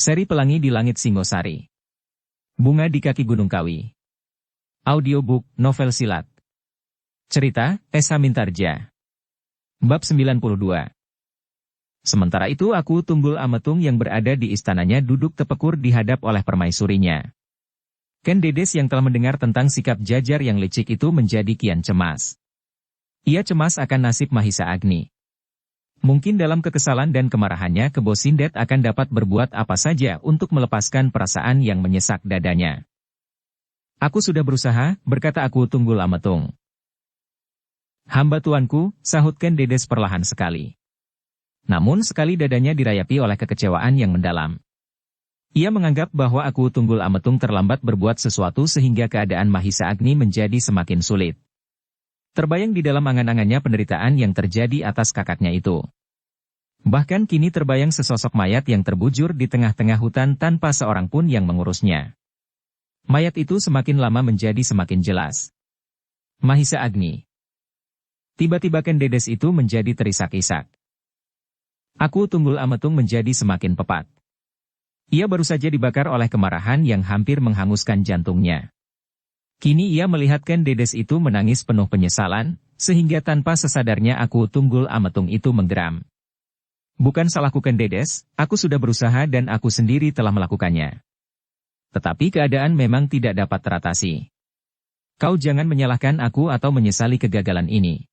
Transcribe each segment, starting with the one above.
Seri Pelangi di Langit Singosari. Bunga di Kaki Gunung Kawi. Audiobook, novel silat. Cerita, Esa Mintarja. Bab 92. Sementara itu aku Tunggul Ametung yang berada di istananya duduk tepekur dihadap oleh permaisurinya. Ken Dedes yang telah mendengar tentang sikap Jajar yang licik itu menjadi kian cemas. Ia cemas akan nasib Mahisa Agni. Mungkin dalam kekesalan dan kemarahannya Kebo Sindet akan dapat berbuat apa saja untuk melepaskan perasaan yang menyesak dadanya. Aku sudah berusaha, berkata aku Tunggul Ametung. Hamba tuanku, sahut Ken Dedes perlahan sekali. Namun sekali dadanya dirayapi oleh kekecewaan yang mendalam. Ia menganggap bahwa aku Tunggul Ametung terlambat berbuat sesuatu sehingga keadaan Mahisa Agni menjadi semakin sulit. Terbayang di dalam angan-angannya penderitaan yang terjadi atas kakaknya itu. Bahkan kini terbayang sesosok mayat yang terbujur di tengah-tengah hutan tanpa seorang pun yang mengurusnya. Mayat itu semakin lama menjadi semakin jelas. Mahisa Agni. Tiba-tiba Ken Dedes itu menjadi terisak-isak. Aku Tunggul Ametung menjadi semakin pepat. Ia baru saja dibakar oleh kemarahan yang hampir menghanguskan jantungnya. Kini ia melihat Ken Dedes itu menangis penuh penyesalan, sehingga tanpa sesadarnya aku Tunggul Ametung itu menggeram. Bukan salahku Ken Dedes, aku sudah berusaha dan aku sendiri telah melakukannya. Tetapi keadaan memang tidak dapat teratasi. Kau jangan menyalahkan aku atau menyesali kegagalan ini.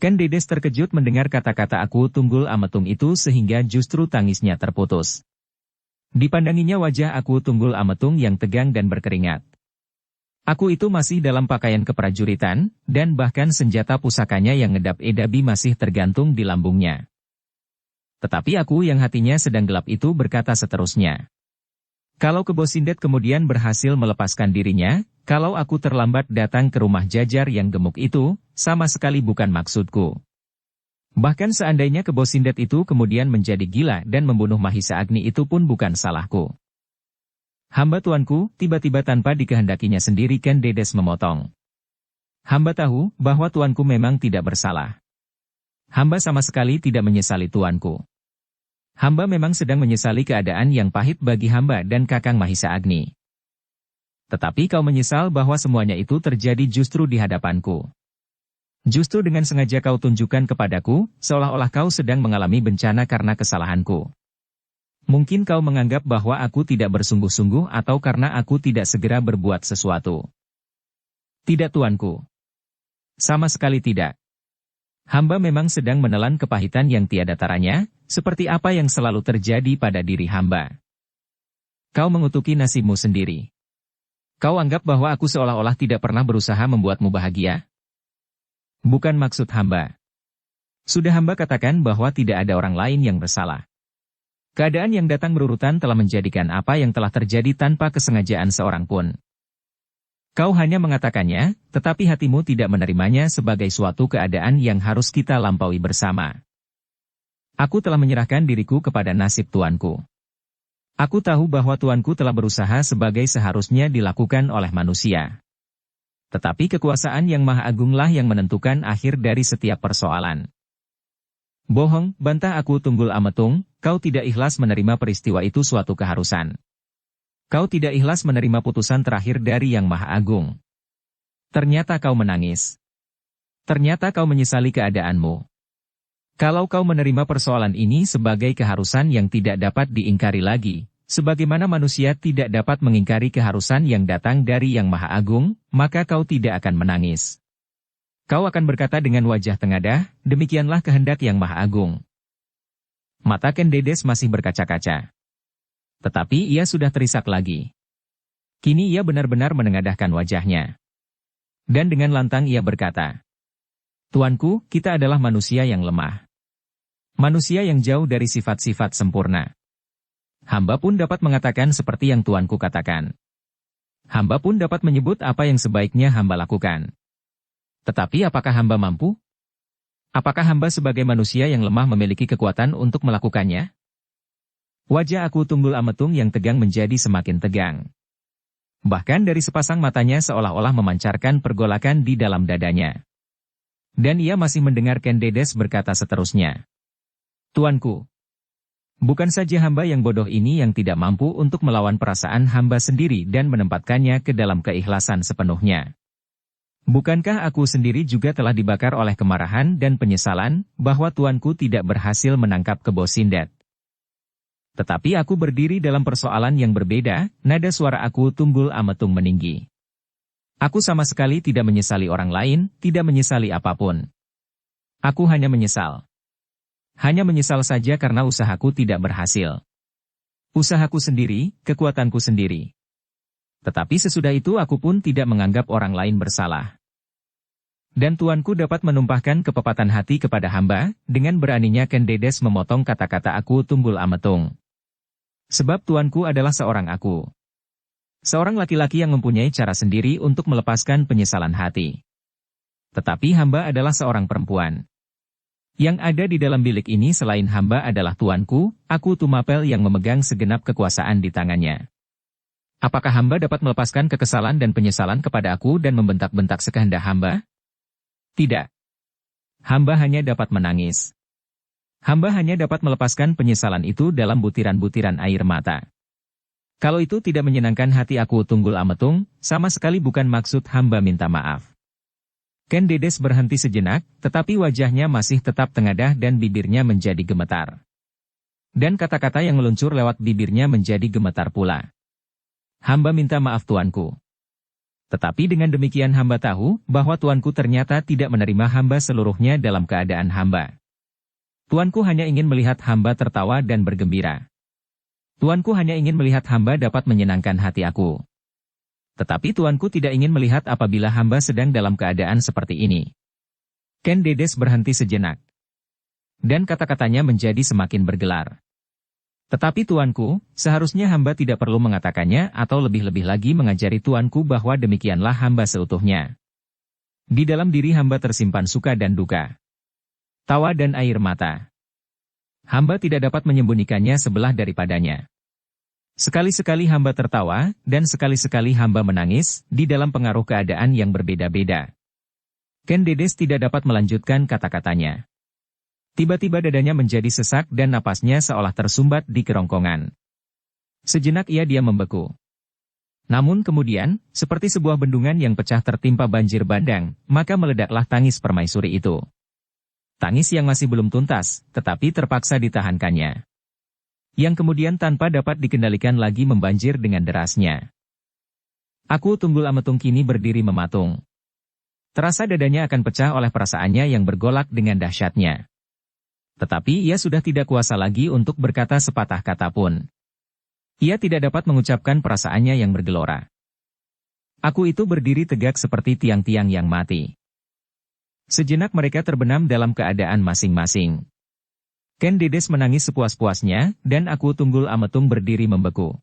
Ken Dedes terkejut mendengar kata-kata aku Tunggul Ametung itu sehingga justru tangisnya terputus. Dipandanginya wajah aku Tunggul Ametung yang tegang dan berkeringat. Aku itu masih dalam pakaian keprajuritan, dan bahkan senjata pusakanya yang ngedap edabi masih tergantung di lambungnya. Tetapi aku yang hatinya sedang gelap itu berkata seterusnya. Kalau Kebo Sindet kemudian berhasil melepaskan dirinya, kalau aku terlambat datang ke rumah Jajar yang gemuk itu, sama sekali bukan maksudku. Bahkan seandainya Kebo Sindet itu kemudian menjadi gila dan membunuh Mahisa Agni itu pun bukan salahku. Hamba tuanku, tiba-tiba tanpa dikehendakinya sendiri Ken Dedes memotong. Hamba tahu bahwa tuanku memang tidak bersalah. Hamba sama sekali tidak menyesali tuanku. Hamba memang sedang menyesali keadaan yang pahit bagi hamba dan Kakang Mahisa Agni. Tetapi kau menyesal bahwa semuanya itu terjadi justru di hadapanku. Justru dengan sengaja kau tunjukkan kepadaku, seolah-olah kau sedang mengalami bencana karena kesalahanku. Mungkin kau menganggap bahwa aku tidak bersungguh-sungguh atau karena aku tidak segera berbuat sesuatu. Tidak tuanku. Sama sekali tidak. Hamba memang sedang menelan kepahitan yang tiada taranya, seperti apa yang selalu terjadi pada diri hamba. Kau mengutuki nasibmu sendiri. Kau anggap bahwa aku seolah-olah tidak pernah berusaha membuatmu bahagia? Bukan maksud hamba. Sudah hamba katakan bahwa tidak ada orang lain yang bersalah. Keadaan yang datang berurutan telah menjadikan apa yang telah terjadi tanpa kesengajaan seorang pun. Kau hanya mengatakannya, tetapi hatimu tidak menerimanya sebagai suatu keadaan yang harus kita lampaui bersama. Aku telah menyerahkan diriku kepada nasib tuanku. Aku tahu bahwa tuanku telah berusaha sebagai seharusnya dilakukan oleh manusia. Tetapi kekuasaan yang Maha Agunglah yang menentukan akhir dari setiap persoalan. Bohong, bantah aku Tunggul Ametung, kau tidak ikhlas menerima peristiwa itu suatu keharusan. Kau tidak ikhlas menerima putusan terakhir dari Yang Maha Agung. Ternyata kau menangis. Ternyata kau menyesali keadaanmu. Kalau kau menerima persoalan ini sebagai keharusan yang tidak dapat diingkari lagi, sebagaimana manusia tidak dapat mengingkari keharusan yang datang dari Yang Maha Agung, maka kau tidak akan menangis. Kau akan berkata dengan wajah tengadah, demikianlah kehendak Yang Maha Agung. Mata Ken Dedes masih berkaca-kaca. Tetapi ia sudah terisak lagi. Kini ia benar-benar menengadahkan wajahnya. Dan dengan lantang ia berkata, Tuanku, kita adalah manusia yang lemah. Manusia yang jauh dari sifat-sifat sempurna. Hamba pun dapat mengatakan seperti yang tuanku katakan. Hamba pun dapat menyebut apa yang sebaiknya hamba lakukan. Tetapi apakah hamba mampu? Apakah hamba sebagai manusia yang lemah memiliki kekuatan untuk melakukannya? Wajah aku Tunggul Ametung yang tegang menjadi semakin tegang. Bahkan dari sepasang matanya seolah-olah memancarkan pergolakan di dalam dadanya. Dan ia masih mendengar Ken Dedes berkata seterusnya. Tuanku. Bukan saja hamba yang bodoh ini yang tidak mampu untuk melawan perasaan hamba sendiri dan menempatkannya ke dalam keikhlasan sepenuhnya. Bukankah aku sendiri juga telah dibakar oleh kemarahan dan penyesalan bahwa tuanku tidak berhasil menangkap kebo Sindet? Tetapi aku berdiri dalam persoalan yang berbeda, nada suara aku Tunggul Ametung meninggi. Aku sama sekali tidak menyesali orang lain, tidak menyesali apapun. Aku hanya menyesal. Hanya menyesal saja karena usahaku tidak berhasil. Usahaku sendiri, kekuatanku sendiri. Tetapi sesudah itu aku pun tidak menganggap orang lain bersalah. Dan tuanku dapat menumpahkan kepepatan hati kepada hamba, dengan beraninya Ken Dedes memotong kata-kata aku Tunggul Ametung. Sebab tuanku adalah seorang aku. Seorang laki-laki yang mempunyai cara sendiri untuk melepaskan penyesalan hati. Tetapi hamba adalah seorang perempuan. Yang ada di dalam bilik ini selain hamba adalah tuanku, aku Tumapel yang memegang segenap kekuasaan di tangannya. Apakah hamba dapat melepaskan kekesalan dan penyesalan kepada aku dan membentak-bentak sekehendak hamba? Tidak. Hamba hanya dapat menangis. Hamba hanya dapat melepaskan penyesalan itu dalam butiran-butiran air mata. Kalau itu tidak menyenangkan hati aku Tunggul Ametung, sama sekali bukan maksud hamba minta maaf. Ken Dedes berhenti sejenak, tetapi wajahnya masih tetap tengadah dan bibirnya menjadi gemetar. Dan kata-kata yang meluncur lewat bibirnya menjadi gemetar pula. Hamba minta maaf tuanku. Tetapi dengan demikian hamba tahu bahwa tuanku ternyata tidak menerima hamba seluruhnya dalam keadaan hamba. Tuanku hanya ingin melihat hamba tertawa dan bergembira. Tuanku hanya ingin melihat hamba dapat menyenangkan hati aku. Tetapi tuanku tidak ingin melihat apabila hamba sedang dalam keadaan seperti ini. Ken Dedes berhenti sejenak. Dan kata-katanya menjadi semakin bergelar. Tetapi tuanku, seharusnya hamba tidak perlu mengatakannya atau lebih-lebih lagi mengajari tuanku bahwa demikianlah hamba seutuhnya. Di dalam diri hamba tersimpan suka dan duka. Tawa dan air mata. Hamba tidak dapat menyembunyikannya sebelah daripadanya. Sekali-sekali hamba tertawa, dan sekali-sekali hamba menangis, di dalam pengaruh keadaan yang berbeda-beda. Ken Dedes tidak dapat melanjutkan kata-katanya. Tiba-tiba dadanya menjadi sesak dan napasnya seolah tersumbat di kerongkongan. Sejenak ia diam membeku. Namun kemudian, seperti sebuah bendungan yang pecah tertimpa banjir bandang, maka meledaklah tangis permaisuri itu. Tangis yang masih belum tuntas, tetapi terpaksa ditahankannya. Yang kemudian tanpa dapat dikendalikan lagi membanjir dengan derasnya. Aku Tunggul Ametung kini berdiri mematung. Terasa dadanya akan pecah oleh perasaannya yang bergolak dengan dahsyatnya. Tetapi ia sudah tidak kuasa lagi untuk berkata sepatah kata pun. Ia tidak dapat mengucapkan perasaannya yang bergelora. Aku itu berdiri tegak seperti tiang-tiang yang mati. Sejenak mereka terbenam dalam keadaan masing-masing. Ken Dedes menangis sepuas-puasnya, dan aku Tunggul Ametung berdiri membeku.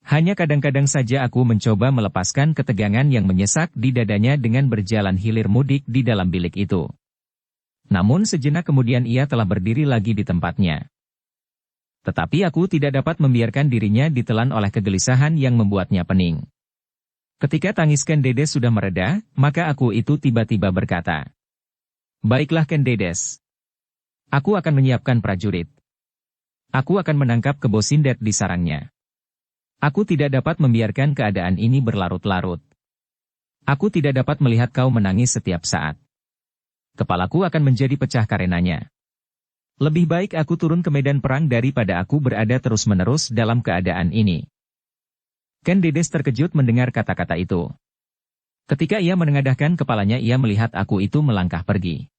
Hanya kadang-kadang saja aku mencoba melepaskan ketegangan yang menyesak di dadanya dengan berjalan hilir mudik di dalam bilik itu. Namun sejenak kemudian ia telah berdiri lagi di tempatnya. Tetapi aku tidak dapat membiarkan dirinya ditelan oleh kegelisahan yang membuatnya pening. Ketika tangis Ken Dedes sudah mereda, maka aku itu tiba-tiba berkata, "Baiklah Ken Dedes. Aku akan menyiapkan prajurit. Aku akan menangkap kebo Sindet di sarangnya. Aku tidak dapat membiarkan keadaan ini berlarut-larut. Aku tidak dapat melihat kau menangis setiap saat. Kepalaku akan menjadi pecah karenanya. Lebih baik aku turun ke medan perang daripada aku berada terus-menerus dalam keadaan ini." Ken Dedes terkejut mendengar kata-kata itu. Ketika ia menengadahkan kepalanya ia melihat aku itu melangkah pergi.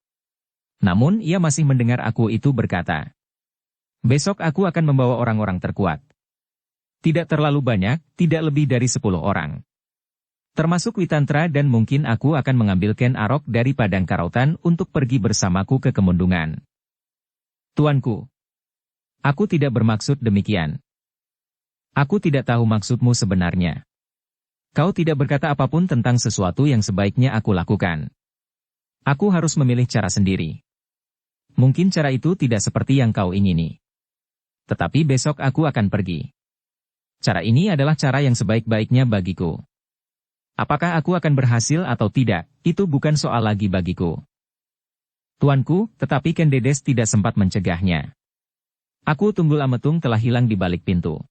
Namun ia masih mendengar aku itu berkata, "Besok aku akan membawa orang-orang terkuat. Tidak terlalu banyak, tidak lebih dari 10 orang. Termasuk Witantra dan mungkin aku akan mengambil Ken Arok dari Padang Karautan untuk pergi bersamaku ke Kemundungan." "Tuanku, aku tidak bermaksud demikian. Aku tidak tahu maksudmu sebenarnya. Kau tidak berkata apapun tentang sesuatu yang sebaiknya aku lakukan. Aku harus memilih cara sendiri. Mungkin cara itu tidak seperti yang kau ingini. Tetapi besok aku akan pergi. Cara ini adalah cara yang sebaik-baiknya bagiku. Apakah aku akan berhasil atau tidak, itu bukan soal lagi bagiku." "Tuanku," tetapi Ken Dedes tidak sempat mencegahnya. Aku Tunggul Ametung telah hilang di balik pintu.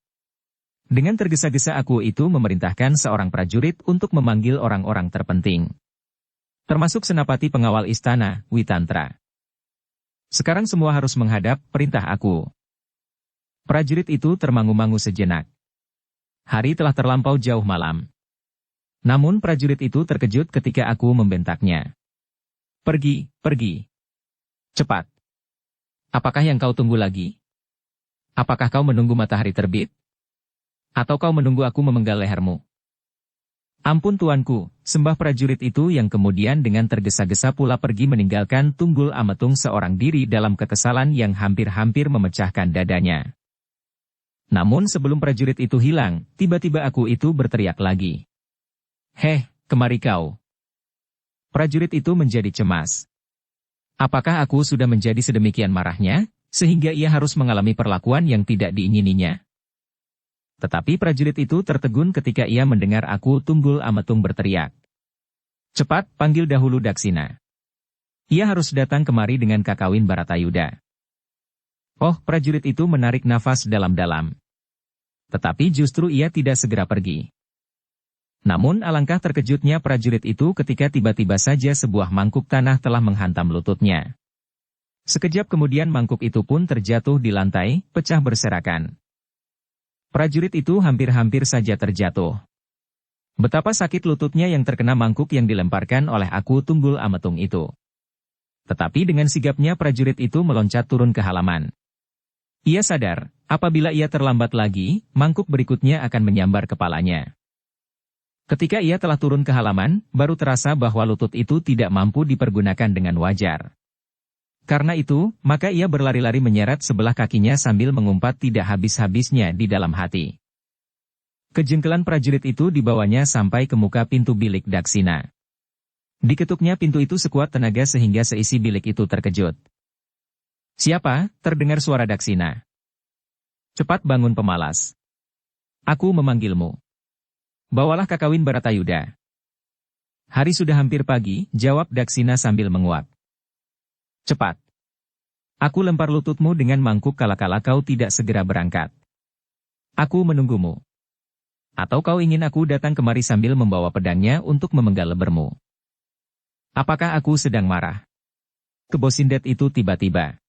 Dengan tergesa-gesa aku itu memerintahkan seorang prajurit untuk memanggil orang-orang terpenting. Termasuk senapati pengawal istana, Witantra. Sekarang semua harus menghadap perintah aku. Prajurit itu termangu-mangu sejenak. Hari telah terlampau jauh malam. Namun prajurit itu terkejut ketika aku membentaknya. Pergi, pergi. Cepat. Apakah yang kau tunggu lagi? Apakah kau menunggu matahari terbit? Atau kau menunggu aku memenggal lehermu? Ampun tuanku, sembah prajurit itu yang kemudian dengan tergesa-gesa pula pergi meninggalkan Tunggul Ametung seorang diri dalam kekesalan yang hampir-hampir memecahkan dadanya. Namun sebelum prajurit itu hilang, tiba-tiba aku itu berteriak lagi. Heh, kemari kau. Prajurit itu menjadi cemas. Apakah aku sudah menjadi sedemikian marahnya, sehingga ia harus mengalami perlakuan yang tidak diingininya? Tetapi prajurit itu tertegun ketika ia mendengar aku Tunggul Ametung berteriak. Cepat, panggil dahulu Daksina. Ia harus datang kemari dengan Kakawin Baratayuda. Oh, prajurit itu menarik nafas dalam-dalam. Tetapi justru ia tidak segera pergi. Namun alangkah terkejutnya prajurit itu ketika tiba-tiba saja sebuah mangkuk tanah telah menghantam lututnya. Sekejap kemudian mangkuk itu pun terjatuh di lantai, pecah berserakan. Prajurit itu hampir-hampir saja terjatuh. Betapa sakit lututnya yang terkena mangkuk yang dilemparkan oleh aku Tunggul Ametung itu. Tetapi dengan sigapnya prajurit itu meloncat turun ke halaman. Ia sadar, apabila ia terlambat lagi, mangkuk berikutnya akan menyambar kepalanya. Ketika ia telah turun ke halaman, baru terasa bahwa lutut itu tidak mampu dipergunakan dengan wajar. Karena itu, maka ia berlari-lari menyeret sebelah kakinya sambil mengumpat tidak habis-habisnya di dalam hati. Kejengkelan prajurit itu dibawanya sampai ke muka pintu bilik Daksina. Diketuknya pintu itu sekuat tenaga sehingga seisi bilik itu terkejut. Siapa? Terdengar suara Daksina. Cepat bangun pemalas. Aku memanggilmu. Bawalah Kakawin Baratayuda. Hari sudah hampir pagi, jawab Daksina sambil menguap. Cepat. Aku lempar lututmu dengan mangkuk kala-kala kau tidak segera berangkat. Aku menunggumu. Atau kau ingin aku datang kemari sambil membawa pedangnya untuk memenggal lehermu? Apakah aku sedang marah? Kebosindet itu tiba-tiba.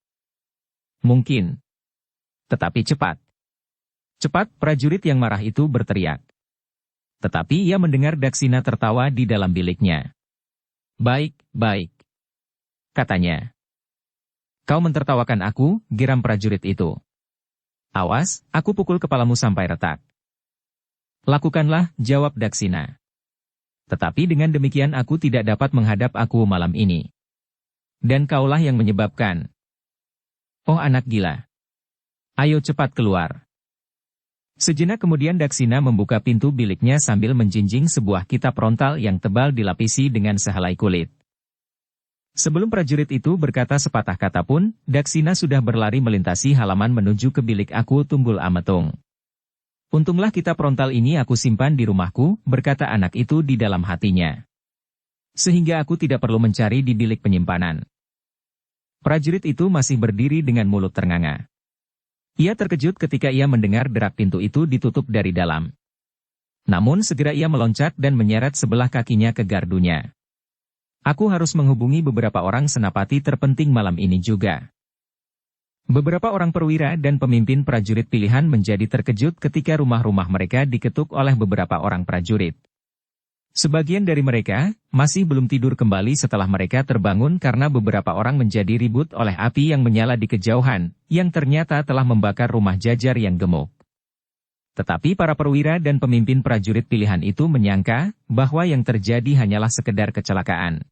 Mungkin. Tetapi cepat. Cepat, prajurit yang marah itu berteriak. Tetapi ia mendengar Daksina tertawa di dalam biliknya. Baik, baik. Katanya. Kau mentertawakan aku, geram prajurit itu. Awas, aku pukul kepalamu sampai retak. Lakukanlah, jawab Daksina. Tetapi dengan demikian aku tidak dapat menghadap aku malam ini. Dan kaulah yang menyebabkan. Oh anak gila. Ayo cepat keluar. Sejenak kemudian Daksina membuka pintu biliknya sambil menjinjing sebuah kitab frontal yang tebal dilapisi dengan sehelai kulit. Sebelum prajurit itu berkata sepatah kata pun, Daksina sudah berlari melintasi halaman menuju ke bilik aku Tunggul Ametung. Untunglah kitab frontal ini aku simpan di rumahku, berkata anak itu di dalam hatinya. Sehingga aku tidak perlu mencari di bilik penyimpanan. Prajurit itu masih berdiri dengan mulut ternganga. Ia terkejut ketika ia mendengar derak pintu itu ditutup dari dalam. Namun segera ia meloncat dan menyeret sebelah kakinya ke gardunya. Aku harus menghubungi beberapa orang senapati terpenting malam ini juga. Beberapa orang perwira dan pemimpin prajurit pilihan menjadi terkejut ketika rumah-rumah mereka diketuk oleh beberapa orang prajurit. Sebagian dari mereka masih belum tidur kembali setelah mereka terbangun karena beberapa orang menjadi ribut oleh api yang menyala di kejauhan, yang ternyata telah membakar rumah jajar yang gemuk. Tetapi para perwira dan pemimpin prajurit pilihan itu menyangka bahwa yang terjadi hanyalah sekedar kecelakaan.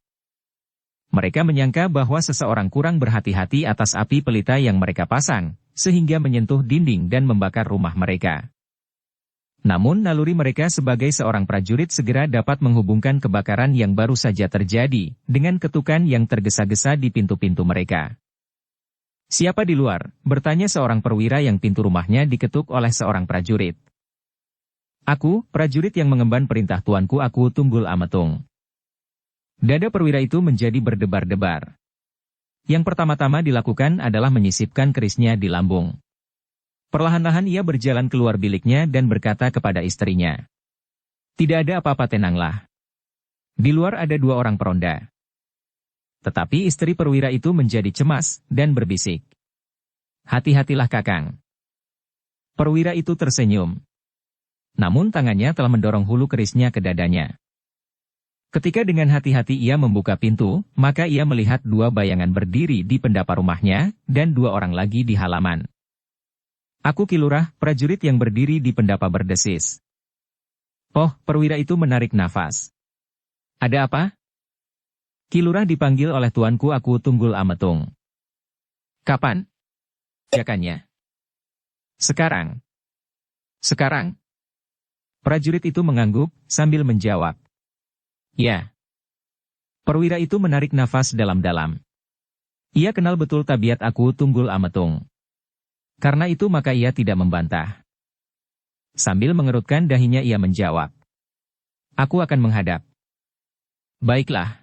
Mereka menyangka bahwa seseorang kurang berhati-hati atas api pelita yang mereka pasang, sehingga menyentuh dinding dan membakar rumah mereka. Namun naluri mereka sebagai seorang prajurit segera dapat menghubungkan kebakaran yang baru saja terjadi, dengan ketukan yang tergesa-gesa di pintu-pintu mereka. Siapa di luar? Bertanya seorang perwira yang pintu rumahnya diketuk oleh seorang prajurit. Aku, prajurit yang mengemban perintah tuanku aku Tunggul Ametung. Dada perwira itu menjadi berdebar-debar. Yang pertama-tama dilakukan adalah menyisipkan kerisnya di lambung. Perlahan-lahan ia berjalan keluar biliknya dan berkata kepada istrinya. Tidak ada apa-apa, tenanglah. Di luar ada 2 orang peronda. Tetapi istri perwira itu menjadi cemas dan berbisik. Hati-hatilah Kakang. Perwira itu tersenyum. Namun tangannya telah mendorong hulu kerisnya ke dadanya. Ketika dengan hati-hati ia membuka pintu, maka ia melihat 2 bayangan berdiri di pendapa rumahnya, dan 2 orang lagi di halaman. Aku Ki Lurah, prajurit yang berdiri di pendapa berdesis. Oh, perwira itu menarik nafas. Ada apa? Ki Lurah dipanggil oleh tuanku Aku Tunggul Ametung. Kapan? Jakannya. Sekarang. Sekarang. Prajurit itu mengangguk, sambil menjawab. Ya. Perwira itu menarik nafas dalam-dalam. Ia kenal betul tabiat Aku Tunggul Ametung. Karena itu maka ia tidak membantah. Sambil mengerutkan dahinya ia menjawab. Aku akan menghadap. Baiklah.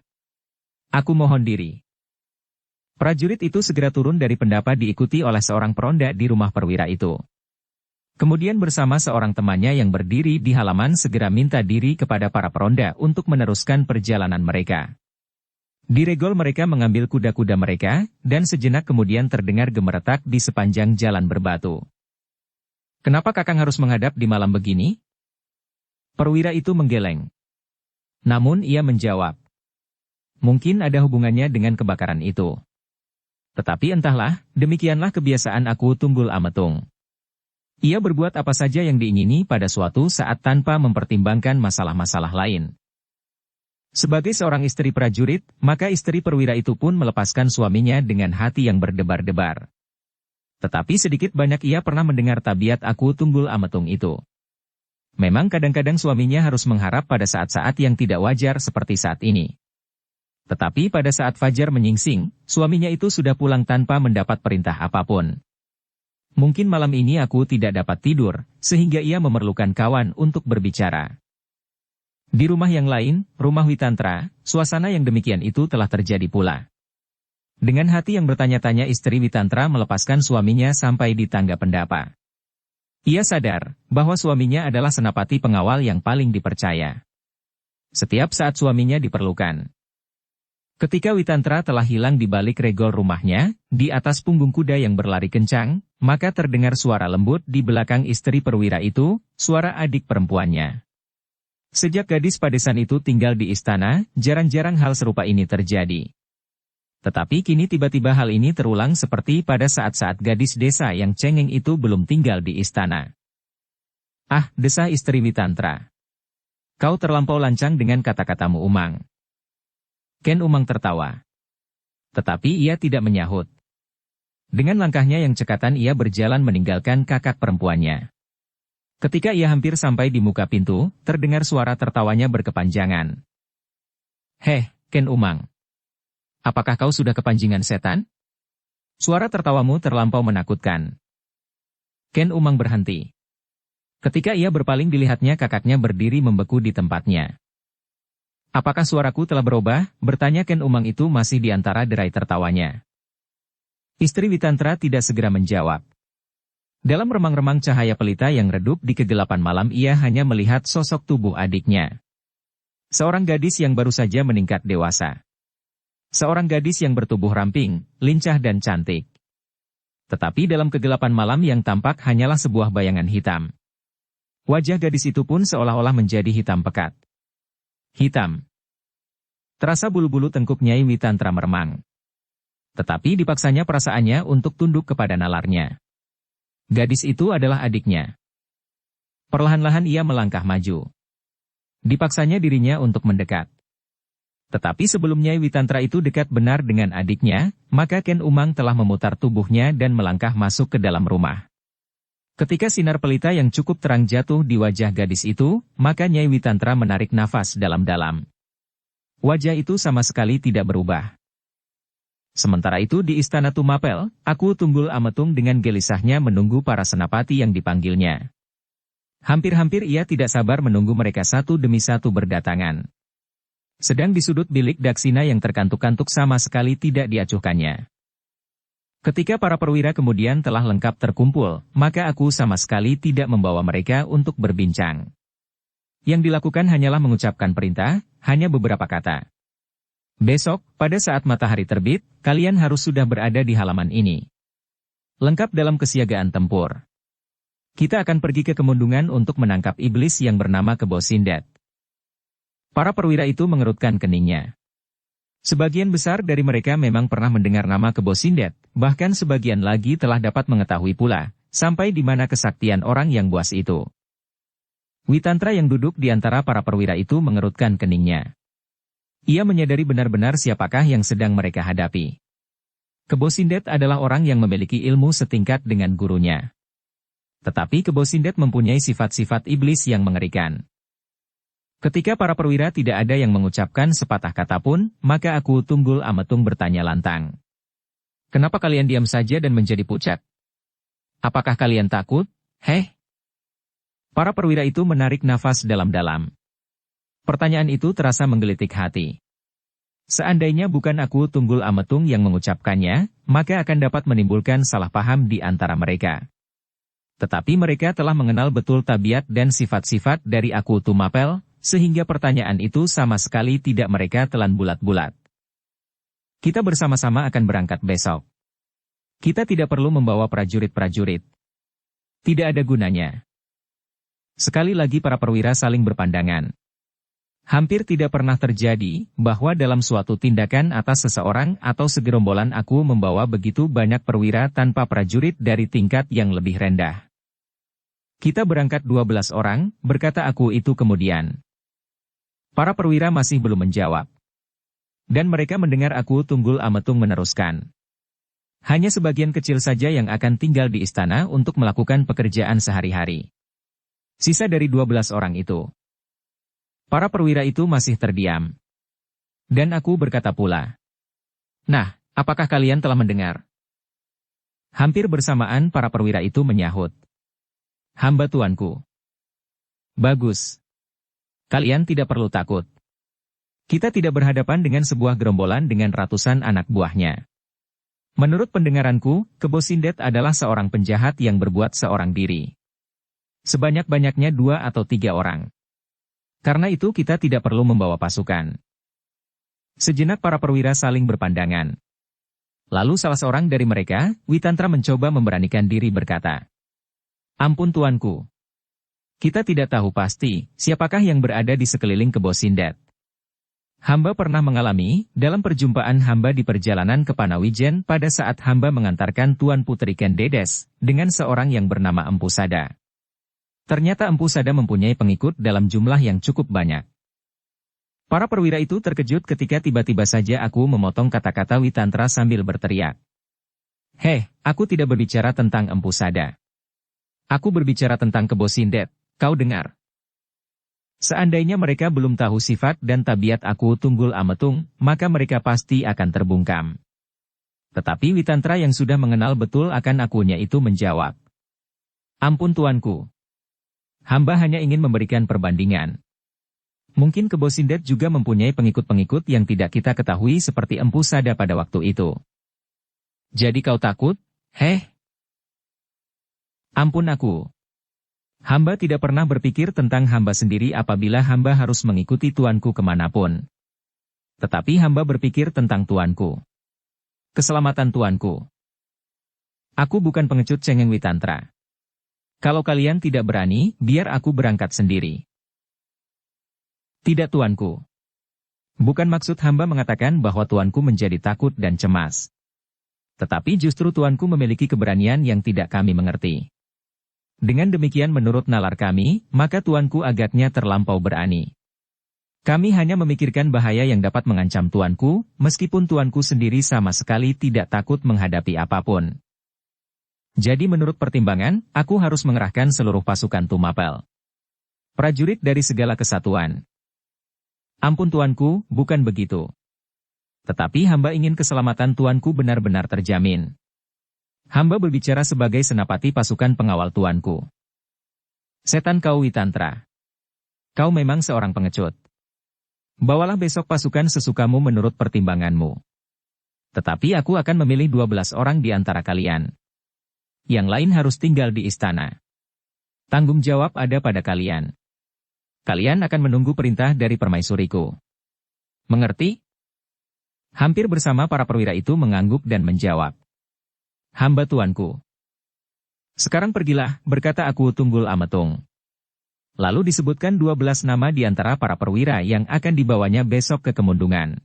Aku mohon diri. Prajurit itu segera turun dari pendapa diikuti oleh seorang peronda di rumah perwira itu. Kemudian bersama seorang temannya yang berdiri di halaman segera minta diri kepada para peronda untuk meneruskan perjalanan mereka. Di regol mereka mengambil kuda-kuda mereka, dan sejenak kemudian terdengar gemeretak di sepanjang jalan berbatu. Kenapa Kakang harus menghadap di malam begini? Perwira itu menggeleng. Namun ia menjawab. Mungkin ada hubungannya dengan kebakaran itu. Tetapi entahlah, demikianlah kebiasaan Aku Tunggul Ametung. Ia berbuat apa saja yang diingini pada suatu saat tanpa mempertimbangkan masalah-masalah lain. Sebagai seorang istri prajurit, maka istri perwira itu pun melepaskan suaminya dengan hati yang berdebar-debar. Tetapi sedikit banyak ia pernah mendengar tabiat Aku Tunggul Ametung itu. Memang kadang-kadang suaminya harus mengharap pada saat-saat yang tidak wajar seperti saat ini. Tetapi pada saat fajar menyingsing, suaminya itu sudah pulang tanpa mendapat perintah apapun. Mungkin malam ini aku tidak dapat tidur, sehingga ia memerlukan kawan untuk berbicara. Di rumah yang lain, rumah Witantra, suasana yang demikian itu telah terjadi pula. Dengan hati yang bertanya-tanya istri Witantra melepaskan suaminya sampai di tangga pendapa. Ia sadar bahwa suaminya adalah senapati pengawal yang paling dipercaya. Setiap saat suaminya diperlukan. Ketika Witantra telah hilang di balik regol rumahnya, di atas punggung kuda yang berlari kencang, maka terdengar suara lembut di belakang istri perwira itu, suara adik perempuannya. Sejak gadis padesan itu tinggal di istana, jarang-jarang hal serupa ini terjadi. Tetapi kini tiba-tiba hal ini terulang seperti pada saat-saat gadis desa yang cengeng itu belum tinggal di istana. Ah, desah istri Witantra. Kau terlampau lancang dengan kata-katamu Umang. Ken Umang tertawa. Tetapi ia tidak menyahut. Dengan langkahnya yang cekatan ia berjalan meninggalkan kakak perempuannya. Ketika ia hampir sampai di muka pintu, terdengar suara tertawanya berkepanjangan. Heh, Ken Umang. Apakah kau sudah kepanjingan setan? Suara tertawamu terlampau menakutkan. Ken Umang berhenti. Ketika ia berpaling dilihatnya kakaknya berdiri membeku di tempatnya. Apakah suaraku telah berubah? Bertanya Ken Umang itu masih di antara derai tertawanya. Istri Witantra tidak segera menjawab. Dalam remang-remang cahaya pelita yang redup di kegelapan malam ia hanya melihat sosok tubuh adiknya. Seorang gadis yang baru saja meningkat dewasa. Seorang gadis yang bertubuh ramping, lincah dan cantik. Tetapi dalam kegelapan malam yang tampak hanyalah sebuah bayangan hitam. Wajah gadis itu pun seolah-olah menjadi hitam pekat. Hitam. Terasa bulu-bulu tengkuk Nyai Witantra meremang. Tetapi dipaksanya perasaannya untuk tunduk kepada nalarnya. Gadis itu adalah adiknya. Perlahan-lahan ia melangkah maju. Dipaksanya dirinya untuk mendekat. Tetapi sebelum Nyai Witantra itu dekat benar dengan adiknya, maka Ken Umang telah memutar tubuhnya dan melangkah masuk ke dalam rumah. Ketika sinar pelita yang cukup terang jatuh di wajah gadis itu, maka Nyai Witantra menarik nafas dalam-dalam. Wajah itu sama sekali tidak berubah. Sementara itu di istana Tumapel, Aku Tunggul Ametung dengan gelisahnya menunggu para senapati yang dipanggilnya. Hampir-hampir ia tidak sabar menunggu mereka satu demi satu berdatangan. Sedang di sudut bilik Daksina yang terkantuk-kantuk sama sekali tidak diacuhkannya. Ketika para perwira kemudian telah lengkap terkumpul, maka aku sama sekali tidak membawa mereka untuk berbincang. Yang dilakukan hanyalah mengucapkan perintah, hanya beberapa kata. Besok, pada saat matahari terbit, kalian harus sudah berada di halaman ini. Lengkap dalam kesiagaan tempur. Kita akan pergi ke Kemundungan untuk menangkap iblis yang bernama Kebo Sindet. Para perwira itu mengerutkan keningnya. Sebagian besar dari mereka memang pernah mendengar nama Kebo Sindet, bahkan sebagian lagi telah dapat mengetahui pula, sampai di mana kesaktian orang yang buas itu. Witantra yang duduk di antara para perwira itu mengerutkan keningnya. Ia menyadari benar-benar siapakah yang sedang mereka hadapi. Kebo Sindet adalah orang yang memiliki ilmu setingkat dengan gurunya. Tetapi Kebo Sindet mempunyai sifat-sifat iblis yang mengerikan. Ketika para perwira tidak ada yang mengucapkan sepatah kata pun, maka aku Tunggul Ametung bertanya lantang. Kenapa kalian diam saja dan menjadi pucat? Apakah kalian takut? Heh? Para perwira itu menarik nafas dalam-dalam. Pertanyaan itu terasa menggelitik hati. Seandainya bukan aku Tunggul Ametung yang mengucapkannya, maka akan dapat menimbulkan salah paham di antara mereka. Tetapi mereka telah mengenal betul tabiat dan sifat-sifat dari aku Tumapel, sehingga pertanyaan itu sama sekali tidak mereka telan bulat-bulat. Kita bersama-sama akan berangkat besok. Kita tidak perlu membawa prajurit-prajurit. Tidak ada gunanya. Sekali lagi para perwira saling berpandangan. Hampir tidak pernah terjadi bahwa dalam suatu tindakan atas seseorang atau segerombolan aku membawa begitu banyak perwira tanpa prajurit dari tingkat yang lebih rendah. Kita berangkat 12 orang, berkata aku itu kemudian. Para perwira masih belum menjawab. Dan mereka mendengar aku Tunggul Ametung meneruskan. Hanya sebagian kecil saja yang akan tinggal di istana untuk melakukan pekerjaan sehari-hari. Sisa dari 12 orang itu. Para perwira itu masih terdiam. Dan aku berkata pula. Nah, apakah kalian telah mendengar? Hampir bersamaan para perwira itu menyahut. Hamba tuanku. Bagus. Kalian tidak perlu takut. Kita tidak berhadapan dengan sebuah gerombolan dengan ratusan anak buahnya. Menurut pendengaranku, Kebo Sindet adalah seorang penjahat yang berbuat seorang diri. Sebanyak-banyaknya 2 atau 3 orang. Karena itu kita tidak perlu membawa pasukan. Sejenak para perwira saling berpandangan. Lalu salah seorang dari mereka, Witantra mencoba memberanikan diri berkata. Ampun tuanku. Kita tidak tahu pasti, siapakah yang berada di sekeliling Kebo Sindet. Hamba pernah mengalami, dalam perjumpaan hamba di perjalanan ke Panawijen pada saat hamba mengantarkan Tuan Putri Ken Dedes, dengan seorang yang bernama Empu Sada. Ternyata Empu Sada mempunyai pengikut dalam jumlah yang cukup banyak. Para perwira itu terkejut ketika tiba-tiba saja aku memotong kata-kata Witantra sambil berteriak. Heh, aku tidak berbicara tentang Empu Sada. Aku berbicara tentang Kebo Sindet. Kau dengar? Seandainya mereka belum tahu sifat dan tabiat aku Tunggul Ametung, maka mereka pasti akan terbungkam. Tetapi Witantra yang sudah mengenal betul akan akunya itu menjawab. Ampun tuanku. Hamba hanya ingin memberikan perbandingan. Mungkin Kebo Sindet juga mempunyai pengikut-pengikut yang tidak kita ketahui seperti Empu Sada pada waktu itu. Jadi kau takut? Heh? Ampun aku. Hamba tidak pernah berpikir tentang hamba sendiri apabila hamba harus mengikuti tuanku kemanapun. Tetapi hamba berpikir tentang tuanku. Keselamatan tuanku. Aku bukan pengecut cengeng Witantra. Kalau kalian tidak berani, biar aku berangkat sendiri. Tidak tuanku. Bukan maksud hamba mengatakan bahwa tuanku menjadi takut dan cemas. Tetapi justru tuanku memiliki keberanian yang tidak kami mengerti. Dengan demikian menurut nalar kami, maka tuanku agaknya terlampau berani. Kami hanya memikirkan bahaya yang dapat mengancam tuanku, meskipun tuanku sendiri sama sekali tidak takut menghadapi apapun. Jadi menurut pertimbangan, aku harus mengerahkan seluruh pasukan Tumapel. Prajurit dari segala kesatuan. Ampun tuanku, bukan begitu. Tetapi hamba ingin keselamatan tuanku benar-benar terjamin. Hamba berbicara sebagai senapati pasukan pengawal tuanku. Setan kau Witantra. Kau memang seorang pengecut. Bawalah besok pasukan sesukamu menurut pertimbanganmu. Tetapi aku akan memilih 12 orang di antara kalian. Yang lain harus tinggal di istana. Tanggung jawab ada pada kalian. Kalian akan menunggu perintah dari permaisuriku. Mengerti? Hampir bersama para perwira itu mengangguk dan menjawab. Hamba tuanku. Sekarang pergilah, berkata Aku Tunggul Ametung. Lalu disebutkan 12 nama di antara para perwira yang akan dibawanya besok ke Kemundungan.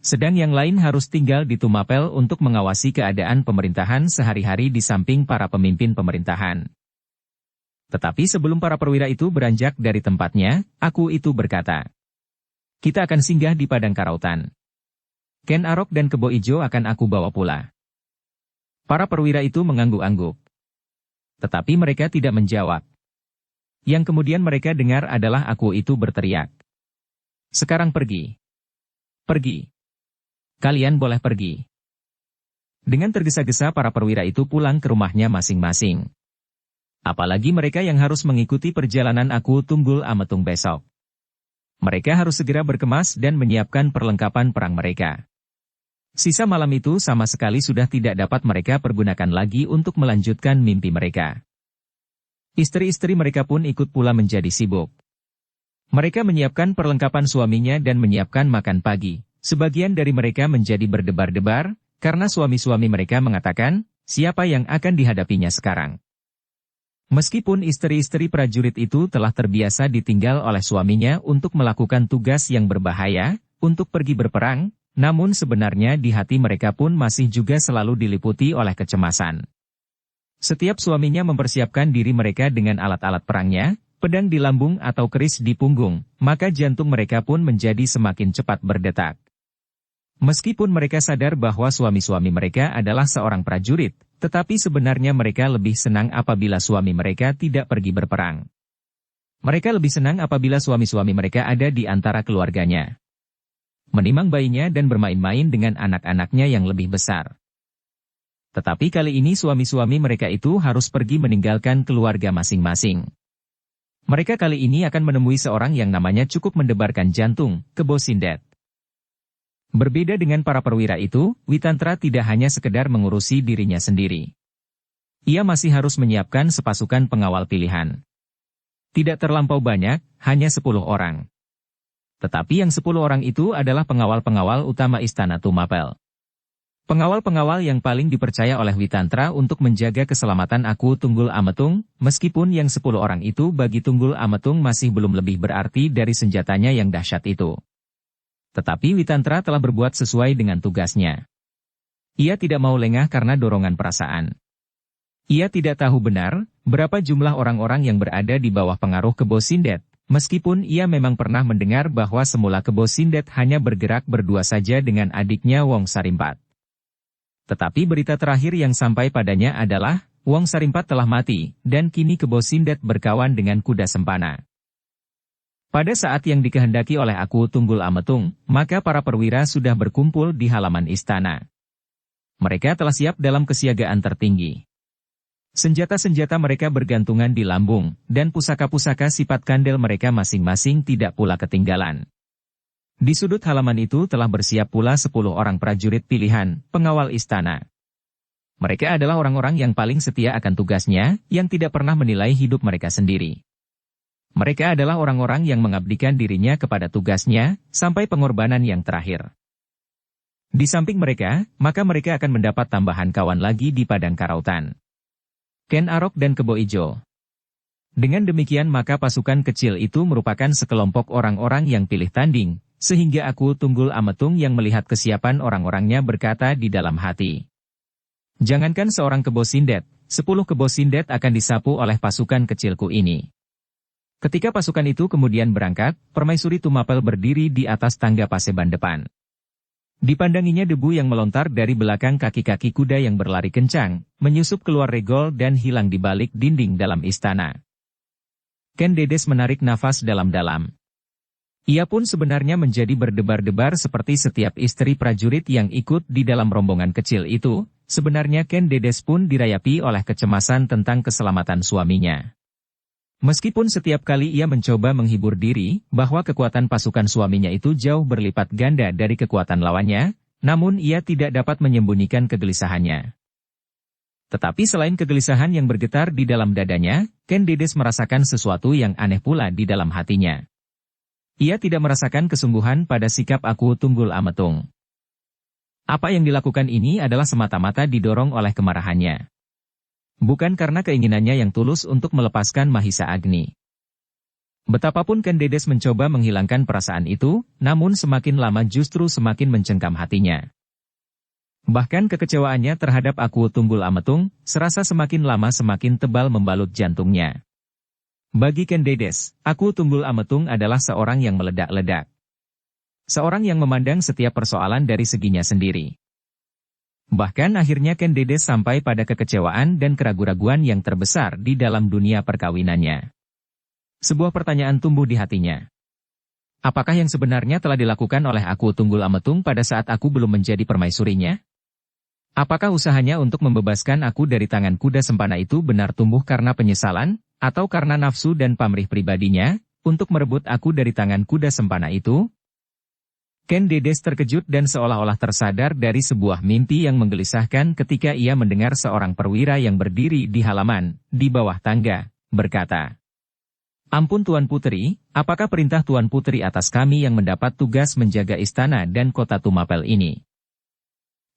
Sedang yang lain harus tinggal di Tumapel untuk mengawasi keadaan pemerintahan sehari-hari di samping para pemimpin pemerintahan. Tetapi sebelum para perwira itu beranjak dari tempatnya, Aku itu berkata, kita akan singgah di Padang Karautan. Ken Arok dan Kebo Ijo akan aku bawa pula. Para perwira itu mengangguk-angguk. Tetapi mereka tidak menjawab. Yang kemudian mereka dengar adalah Aku itu berteriak. Sekarang pergi. Pergi. Kalian boleh pergi. Dengan tergesa-gesa para perwira itu pulang ke rumahnya masing-masing. Apalagi mereka yang harus mengikuti perjalanan Aku Tunggul Ametung besok. Mereka harus segera berkemas dan menyiapkan perlengkapan perang mereka. Sisa malam itu sama sekali sudah tidak dapat mereka pergunakan lagi untuk melanjutkan mimpi mereka. Istri-istri mereka pun ikut pula menjadi sibuk. Mereka menyiapkan perlengkapan suaminya dan menyiapkan makan pagi. Sebagian dari mereka menjadi berdebar-debar, karena suami-suami mereka mengatakan, siapa yang akan dihadapinya sekarang. Meskipun istri-istri prajurit itu telah terbiasa ditinggal oleh suaminya untuk melakukan tugas yang berbahaya, untuk pergi berperang, namun sebenarnya di hati mereka pun masih juga selalu diliputi oleh kecemasan. Setiap suaminya mempersiapkan diri mereka dengan alat-alat perangnya, pedang di lambung atau keris di punggung, maka jantung mereka pun menjadi semakin cepat berdetak. Meskipun mereka sadar bahwa suami-suami mereka adalah seorang prajurit, tetapi sebenarnya mereka lebih senang apabila suami mereka tidak pergi berperang. Mereka lebih senang apabila suami-suami mereka ada di antara keluarganya. Menimang bayinya dan bermain-main dengan anak-anaknya yang lebih besar. Tetapi kali ini suami-suami mereka itu harus pergi meninggalkan keluarga masing-masing. Mereka kali ini akan menemui seorang yang namanya cukup mendebarkan jantung, Kebo Sindet. Berbeda dengan para perwira itu, Witantra tidak hanya sekedar mengurusi dirinya sendiri. Ia masih harus menyiapkan sepasukan pengawal pilihan. Tidak terlampau banyak, hanya 10 orang. Tetapi yang 10 orang itu adalah pengawal-pengawal utama Istana Tumapel. Pengawal-pengawal yang paling dipercaya oleh Witantra untuk menjaga keselamatan Aku Tunggul Ametung, meskipun yang 10 orang itu bagi Tunggul Ametung masih belum lebih berarti dari senjatanya yang dahsyat itu. Tetapi Witantra telah berbuat sesuai dengan tugasnya. Ia tidak mau lengah karena dorongan perasaan. Ia tidak tahu benar, berapa jumlah orang-orang yang berada di bawah pengaruh Kebo Sindet, meskipun ia memang pernah mendengar bahwa semula Kebo Sindet hanya bergerak berdua saja dengan adiknya Wong Sarimpat. Tetapi berita terakhir yang sampai padanya adalah, Wong Sarimpat telah mati, dan kini Kebo Sindet berkawan dengan kuda sempana. Pada saat yang dikehendaki oleh Aku Tunggul Ametung, maka para perwira sudah berkumpul di halaman istana. Mereka telah siap dalam kesiagaan tertinggi. Senjata-senjata mereka bergantungan di lambung, dan pusaka-pusaka sifat kandel mereka masing-masing tidak pula ketinggalan. Di sudut halaman itu telah bersiap pula 10 orang prajurit pilihan, pengawal istana. Mereka adalah orang-orang yang paling setia akan tugasnya, yang tidak pernah menilai hidup mereka sendiri. Mereka adalah orang-orang yang mengabdikan dirinya kepada tugasnya, sampai pengorbanan yang terakhir. Di samping mereka, maka mereka akan mendapat tambahan kawan lagi di Padang Karautan. Ken Arok dan Kebo Ijo. Dengan demikian maka pasukan kecil itu merupakan sekelompok orang-orang yang pilih tanding, sehingga Aku Tunggul Ametung yang melihat kesiapan orang-orangnya berkata di dalam hati. Jangankan seorang Kebo Sindet, 10 Kebo Sindet akan disapu oleh pasukan kecilku ini. Ketika pasukan itu kemudian berangkat, Permaisuri Tumapel berdiri di atas tangga paseban depan. Dipandanginya debu yang melontar dari belakang kaki-kaki kuda yang berlari kencang, menyusup keluar regol dan hilang di balik dinding dalam istana. Ken Dedes menarik nafas dalam-dalam. Ia pun sebenarnya menjadi berdebar-debar seperti setiap istri prajurit yang ikut di dalam rombongan kecil itu, sebenarnya Ken Dedes pun dirayapi oleh kecemasan tentang keselamatan suaminya. Meskipun setiap kali ia mencoba menghibur diri, bahwa kekuatan pasukan suaminya itu jauh berlipat ganda dari kekuatan lawannya, namun ia tidak dapat menyembunyikan kegelisahannya. Tetapi selain kegelisahan yang bergetar di dalam dadanya, Ken Dedes merasakan sesuatu yang aneh pula di dalam hatinya. Ia tidak merasakan kesungguhan pada sikap Aku Tunggul Ametung. Apa yang dilakukan ini adalah semata-mata didorong oleh kemarahannya. Bukan karena keinginannya yang tulus untuk melepaskan Mahisa Agni. Betapapun Ken Dedes mencoba menghilangkan perasaan itu, namun semakin lama justru semakin mencengkam hatinya. Bahkan kekecewaannya terhadap Aku Tunggul Ametung, serasa semakin lama semakin tebal membalut jantungnya. Bagi Ken Dedes, Aku Tunggul Ametung adalah seorang yang meledak-ledak. Seorang yang memandang setiap persoalan dari seginya sendiri. Bahkan akhirnya Ken Dedes sampai pada kekecewaan dan keraguan-raguan yang terbesar di dalam dunia perkawinannya. Sebuah pertanyaan tumbuh di hatinya. Apakah yang sebenarnya telah dilakukan oleh Aku Tunggul Ametung pada saat aku belum menjadi permaisurinya? Apakah usahanya untuk membebaskan aku dari tangan kuda sempana itu benar tumbuh karena penyesalan, atau karena nafsu dan pamrih pribadinya, untuk merebut aku dari tangan kuda sempana itu? Ken Dedes terkejut dan seolah-olah tersadar dari sebuah mimpi yang menggelisahkan ketika ia mendengar seorang perwira yang berdiri di halaman, di bawah tangga, berkata, "Ampun Tuan Putri, apakah perintah Tuan Putri atas kami yang mendapat tugas menjaga istana dan kota Tumapel ini?"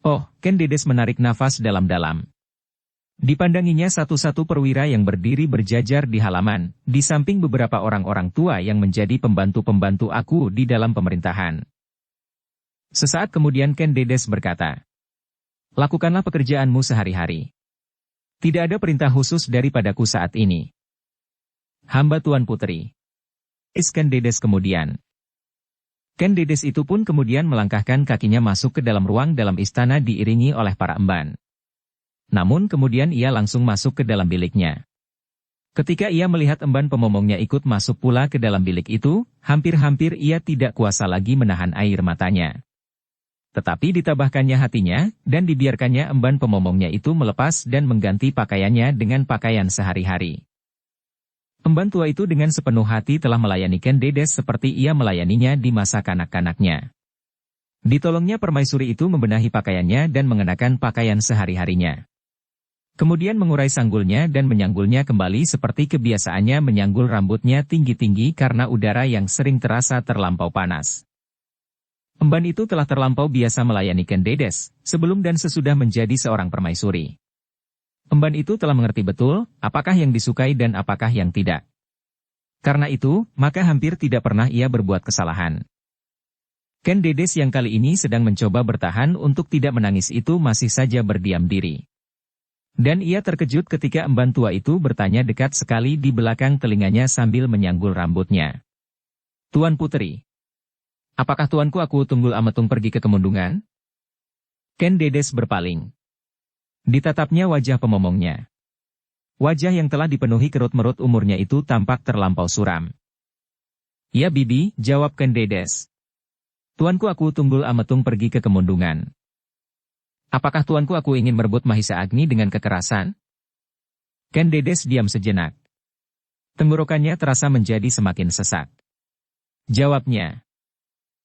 Oh, Ken Dedes menarik nafas dalam-dalam. Dipandanginya satu-satu perwira yang berdiri berjajar di halaman, di samping beberapa orang-orang tua yang menjadi pembantu-pembantu aku di dalam pemerintahan. Sesaat kemudian Ken Dedes berkata, "Lakukanlah pekerjaanmu sehari-hari. Tidak ada perintah khusus daripadaku saat ini. Hamba Tuan Putri." Ken Dedes kemudian. Ken Dedes itu pun kemudian melangkahkan kakinya masuk ke dalam ruang dalam istana diiringi oleh para emban. Namun kemudian ia langsung masuk ke dalam biliknya. Ketika ia melihat emban pemomongnya ikut masuk pula ke dalam bilik itu, hampir-hampir ia tidak kuasa lagi menahan air matanya. Tetapi ditambahkannya hatinya, dan dibiarkannya emban pemomongnya itu melepas dan mengganti pakaiannya dengan pakaian sehari-hari. Emban tua itu dengan sepenuh hati telah melayani Ken Dedes seperti ia melayaninya di masa kanak-kanaknya. Ditolongnya permaisuri itu membenahi pakaiannya dan mengenakan pakaian sehari-harinya. Kemudian mengurai sanggulnya dan menyanggulnya kembali seperti kebiasaannya menyanggul rambutnya tinggi-tinggi karena udara yang sering terasa terlampau panas. Emban itu telah terlampau biasa melayani Ken Dedes, sebelum dan sesudah menjadi seorang permaisuri. Emban itu telah mengerti betul, apakah yang disukai dan apakah yang tidak. Karena itu, maka hampir tidak pernah ia berbuat kesalahan. Ken Dedes yang kali ini sedang mencoba bertahan untuk tidak menangis itu masih saja berdiam diri. Dan ia terkejut ketika emban tua itu bertanya dekat sekali di belakang telinganya sambil menyanggul rambutnya. "Tuan Putri, apakah tuanku Aku Tunggul Ametung pergi ke Kemundungan?" Ken Dedes berpaling. Ditatapnya wajah pemomongnya. Wajah yang telah dipenuhi kerut-merut umurnya itu tampak terlampau suram. "Ya Bibi," jawab Ken Dedes. "Tuanku Aku Tunggul Ametung pergi ke Kemundungan." "Apakah tuanku aku ingin merebut Mahisa Agni dengan kekerasan?" Ken Dedes diam sejenak. Tenggorokannya terasa menjadi semakin sesak. Jawabnya,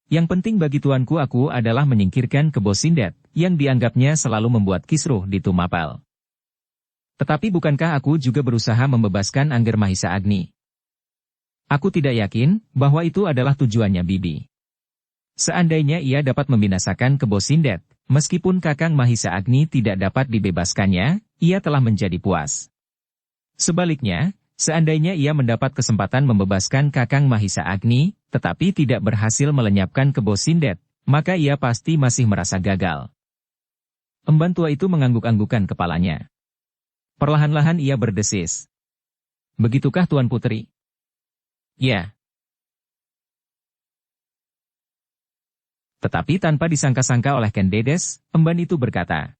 "Yang penting bagi tuanku aku adalah menyingkirkan Kebo Sindet, yang dianggapnya selalu membuat kisruh di Tumapel. Tetapi bukankah aku juga berusaha membebaskan Angger Mahisa Agni? Aku tidak yakin bahwa itu adalah tujuannya Bibi. Seandainya ia dapat membinasakan Kebo Sindet, meskipun Kakang Mahisa Agni tidak dapat dibebaskannya, ia telah menjadi puas. Sebaliknya, seandainya ia mendapat kesempatan membebaskan Kakang Mahisa Agni, tetapi tidak berhasil melenyapkan Kebo Sindet, maka ia pasti masih merasa gagal." Emban tua itu mengangguk-anggukan kepalanya. Perlahan-lahan ia berdesis. "Begitukah Tuan Putri?" "Ya." Tetapi tanpa disangka-sangka oleh Ken Dedes, emban itu berkata,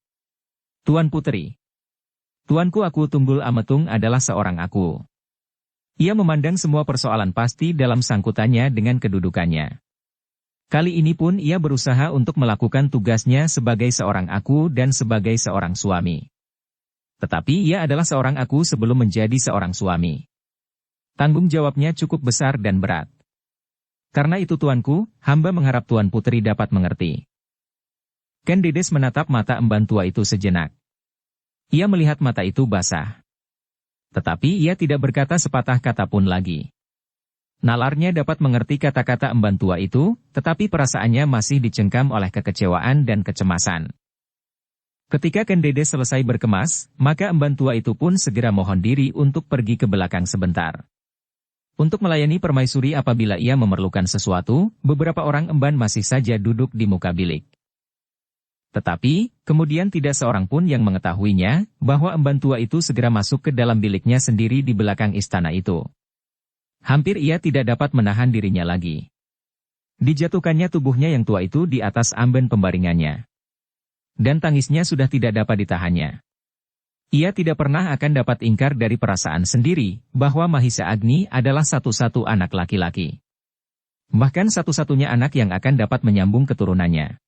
"Tuan Putri, tuanku Aku Tunggul Ametung adalah seorang aku." Ia memandang semua persoalan pasti dalam sangkutannya dengan kedudukannya. Kali ini pun ia berusaha untuk melakukan tugasnya sebagai seorang aku dan sebagai seorang suami. Tetapi ia adalah seorang aku sebelum menjadi seorang suami. Tanggung jawabnya cukup besar dan berat. Karena itu tuanku, hamba mengharap Tuan Putri dapat mengerti. Ken Dedes menatap mata emban tua itu sejenak. Ia melihat mata itu basah. Tetapi ia tidak berkata sepatah kata pun lagi. Nalarnya dapat mengerti kata-kata emban tua itu, tetapi perasaannya masih dicengkam oleh kekecewaan dan kecemasan. Ketika Ken Dedes selesai berkemas, maka emban tua itu pun segera mohon diri untuk pergi ke belakang sebentar. Untuk melayani permaisuri apabila ia memerlukan sesuatu, beberapa orang emban masih saja duduk di muka bilik. Tetapi, kemudian tidak seorang pun yang mengetahuinya, bahwa emban tua itu segera masuk ke dalam biliknya sendiri di belakang istana itu. Hampir ia tidak dapat menahan dirinya lagi. Dijatuhkannya tubuhnya yang tua itu di atas amben pembaringannya. Dan tangisnya sudah tidak dapat ditahannya. Ia tidak pernah akan dapat ingkar dari perasaan sendiri, bahwa Mahisa Agni adalah satu-satu anak laki-laki. Bahkan satu-satunya anak yang akan dapat menyambung keturunannya.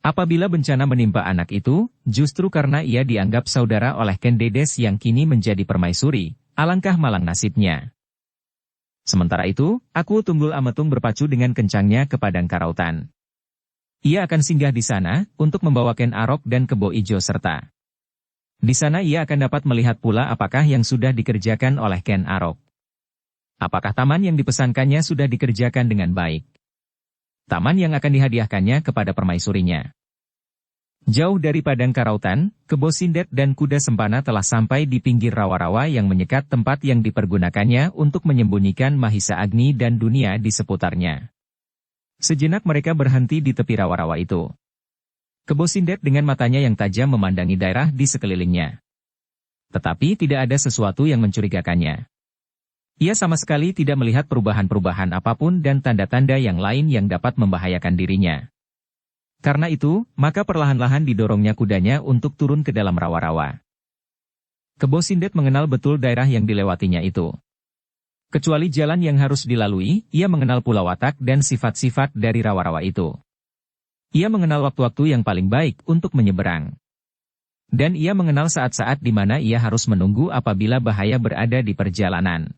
Apabila bencana menimpa anak itu, justru karena ia dianggap saudara oleh Ken Dedes yang kini menjadi permaisuri, alangkah malang nasibnya. Sementara itu, Aku Tunggul Ametung berpacu dengan kencangnya ke padang karautan. Ia akan singgah di sana, untuk membawa Ken Arok dan Kebo Ijo serta. Di sana ia akan dapat melihat pula apakah yang sudah dikerjakan oleh Ken Arok. Apakah taman yang dipesankannya sudah dikerjakan dengan baik. Taman yang akan dihadiahkannya kepada permaisurinya. Jauh dari padang karautan, Kebo Sindet dan kuda sempana telah sampai di pinggir rawa-rawa yang menyekat tempat yang dipergunakannya untuk menyembunyikan Mahisa Agni dan dunia di seputarnya. Sejenak mereka berhenti di tepi rawa-rawa itu. Kebo Sindet dengan matanya yang tajam memandangi daerah di sekelilingnya. Tetapi tidak ada sesuatu yang mencurigakannya. Ia sama sekali tidak melihat perubahan-perubahan apapun dan tanda-tanda yang lain yang dapat membahayakan dirinya. Karena itu, maka perlahan-lahan didorongnya kudanya untuk turun ke dalam rawa-rawa. Kebo Sindet mengenal betul daerah yang dilewatinya itu. Kecuali jalan yang harus dilalui, ia mengenal pula watak dan sifat-sifat dari rawa-rawa itu. Ia mengenal waktu-waktu yang paling baik untuk menyeberang. Dan ia mengenal saat-saat di mana ia harus menunggu apabila bahaya berada di perjalanan.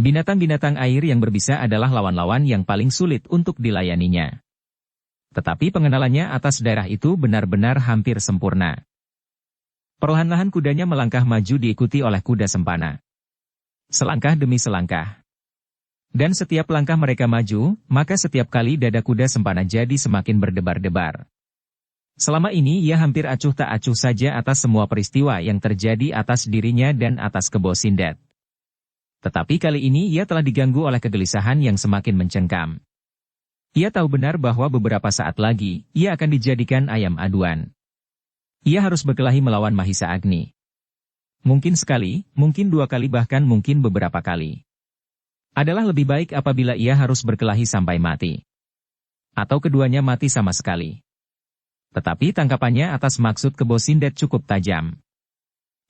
Binatang-binatang air yang berbisa adalah lawan-lawan yang paling sulit untuk dilayaninya. Tetapi pengenalannya atas daerah itu benar-benar hampir sempurna. Perlahan-lahan kudanya melangkah maju diikuti oleh kuda sempana. Selangkah demi selangkah. Dan setiap langkah mereka maju, maka setiap kali dada kuda sempana jadi semakin berdebar-debar. Selama ini ia hampir acuh tak acuh saja atas semua peristiwa yang terjadi atas dirinya dan atas Kebo Sindet. Tetapi kali ini ia telah diganggu oleh kegelisahan yang semakin mencengkam. Ia tahu benar bahwa beberapa saat lagi, ia akan dijadikan ayam aduan. Ia harus berkelahi melawan Mahisa Agni. Mungkin sekali, mungkin dua kali bahkan mungkin beberapa kali. Adalah lebih baik apabila ia harus berkelahi sampai mati. Atau keduanya mati sama sekali. Tetapi tangkapannya atas maksud Kebo Sindet cukup tajam.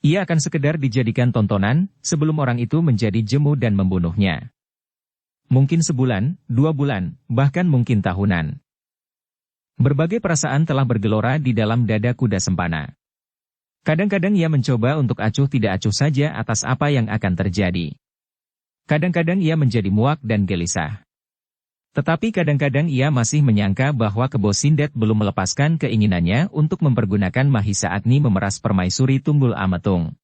Ia akan sekedar dijadikan tontonan, sebelum orang itu menjadi jemu dan membunuhnya. Mungkin sebulan, 2 bulan, bahkan mungkin tahunan. Berbagai perasaan telah bergelora di dalam dada kuda sempana. Kadang-kadang ia mencoba untuk acuh tidak acuh saja atas apa yang akan terjadi. Kadang-kadang ia menjadi muak dan gelisah. Tetapi kadang-kadang ia masih menyangka bahwa Kebo Sindet belum melepaskan keinginannya untuk mempergunakan Mahisa Agni memeras permaisuri Tunggul Ametung.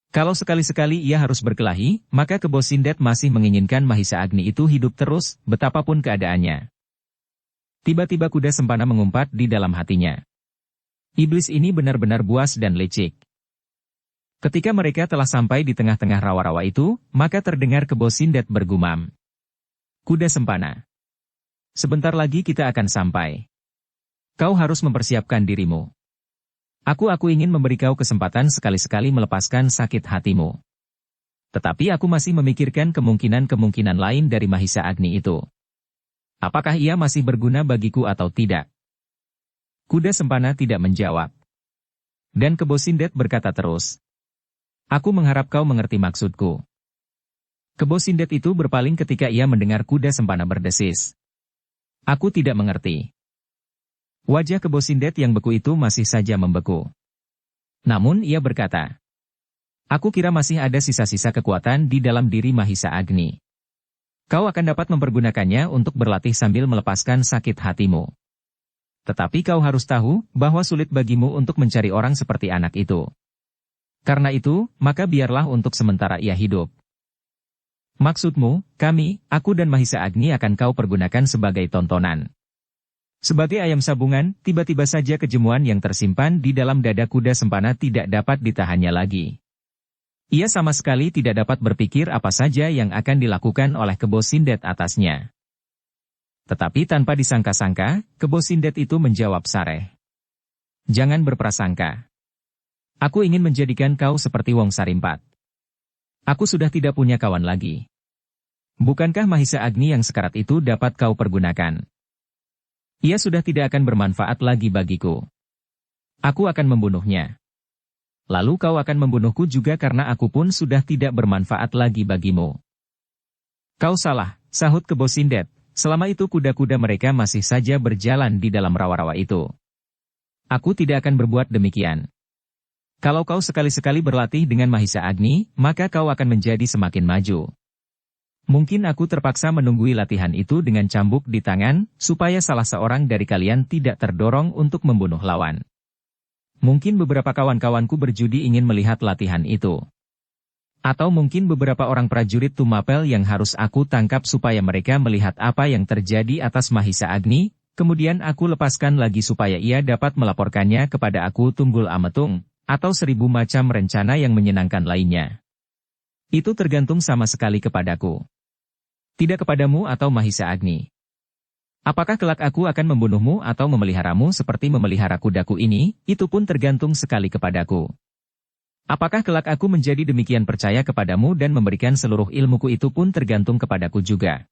Kalau sekali-sekali ia harus berkelahi, maka Kebo Sindet masih menginginkan Mahisa Agni itu hidup terus, betapapun keadaannya. Tiba-tiba kuda sempana mengumpat di dalam hatinya. Iblis ini benar-benar buas dan licik. Ketika mereka telah sampai di tengah-tengah rawa-rawa itu, maka terdengar Kebo Sindet bergumam. Kuda sempana. Sebentar lagi kita akan sampai. Kau harus mempersiapkan dirimu. Aku ingin memberi kau kesempatan sekali-sekali melepaskan sakit hatimu. Tetapi aku masih memikirkan kemungkinan-kemungkinan lain dari Mahisa Agni itu. Apakah ia masih berguna bagiku atau tidak? Kuda sempana tidak menjawab. Dan Kebo Sindet berkata terus. Aku mengharap kau mengerti maksudku. Kebo Sindet itu berpaling ketika ia mendengar kuda sempana berdesis. Aku tidak mengerti. Wajah Kebo Sindet yang beku itu masih saja membeku. Namun ia berkata, aku kira masih ada sisa-sisa kekuatan di dalam diri Mahisa Agni. Kau akan dapat mempergunakannya untuk berlatih sambil melepaskan sakit hatimu. Tetapi kau harus tahu bahwa sulit bagimu untuk mencari orang seperti anak itu. Karena itu, maka biarlah untuk sementara ia hidup. Maksudmu, kami, aku dan Mahisa Agni akan kau pergunakan sebagai tontonan. Sebagai ayam sabungan, tiba-tiba saja kejemuan yang tersimpan di dalam dada kuda sempana tidak dapat ditahannya lagi. Ia sama sekali tidak dapat berpikir apa saja yang akan dilakukan oleh Kebo Sindet atasnya. Tetapi tanpa disangka-sangka, Kebo Sindet itu menjawab sareh. Jangan berprasangka. Aku ingin menjadikan kau seperti Wong Sarimpat. Aku sudah tidak punya kawan lagi. Bukankah Mahisa Agni yang sekarat itu dapat kau pergunakan? Ia sudah tidak akan bermanfaat lagi bagiku. Aku akan membunuhnya. Lalu kau akan membunuhku juga karena aku pun sudah tidak bermanfaat lagi bagimu. Kau salah, sahut Kebo Sindet. Selama itu kuda-kuda mereka masih saja berjalan di dalam rawa-rawa itu. Aku tidak akan berbuat demikian. Kalau kau sekali-sekali berlatih dengan Mahisa Agni, maka kau akan menjadi semakin maju. Mungkin aku terpaksa menunggui latihan itu dengan cambuk di tangan, supaya salah seorang dari kalian tidak terdorong untuk membunuh lawan. Mungkin beberapa kawan-kawanku berjudi ingin melihat latihan itu. Atau mungkin beberapa orang prajurit Tumapel yang harus aku tangkap supaya mereka melihat apa yang terjadi atas Mahisa Agni, kemudian aku lepaskan lagi supaya ia dapat melaporkannya kepada aku Tunggul Ametung. Atau 1000 macam rencana yang menyenangkan lainnya. Itu tergantung sama sekali kepadaku. Tidak kepadamu atau Mahisa Agni. Apakah kelak aku akan membunuhmu atau memeliharamu seperti memelihara kudaku ini, itu pun tergantung sekali kepadaku. Apakah kelak aku menjadi demikian percaya kepadamu dan memberikan seluruh ilmuku itu pun tergantung kepadaku juga.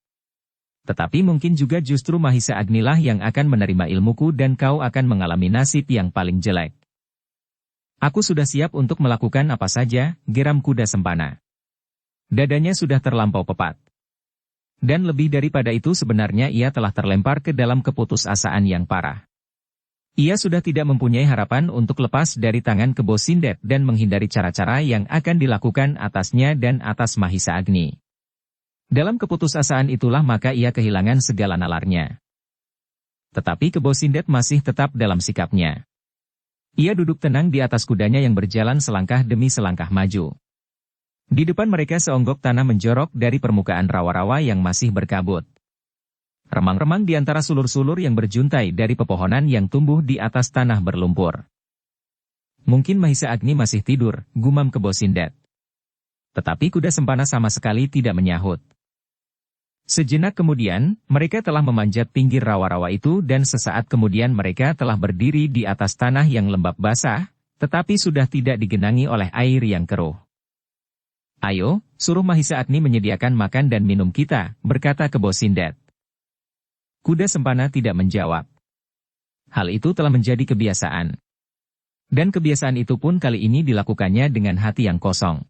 Tetapi mungkin juga justru Mahisa Agnilah yang akan menerima ilmuku dan kau akan mengalami nasib yang paling jelek. Aku sudah siap untuk melakukan apa saja, geram kuda sempana. Dadanya sudah terlampau pepat. Dan lebih daripada itu sebenarnya ia telah terlempar ke dalam keputusasaan yang parah. Ia sudah tidak mempunyai harapan untuk lepas dari tangan Kebo Sindet dan menghindari cara-cara yang akan dilakukan atasnya dan atas Mahisa Agni. Dalam keputusasaan itulah maka ia kehilangan segala nalarnya. Tetapi Kebo Sindet masih tetap dalam sikapnya. Ia duduk tenang di atas kudanya yang berjalan selangkah demi selangkah maju. Di depan mereka seonggok tanah menjorok dari permukaan rawa-rawa yang masih berkabut. Remang-remang di antara sulur-sulur yang berjuntai dari pepohonan yang tumbuh di atas tanah berlumpur. Mungkin Mahisa Agni masih tidur, gumam Kebo Sindet. Tetapi kuda sempana sama sekali tidak menyahut. Sejenak kemudian, mereka telah memanjat pinggir rawa-rawa itu dan sesaat kemudian mereka telah berdiri di atas tanah yang lembab basah, tetapi sudah tidak digenangi oleh air yang keruh. Ayo, suruh Mahisa Agni menyediakan makan dan minum kita, berkata Kebo Sindet. Kuda sempana tidak menjawab. Hal itu telah menjadi kebiasaan. Dan kebiasaan itu pun kali ini dilakukannya dengan hati yang kosong.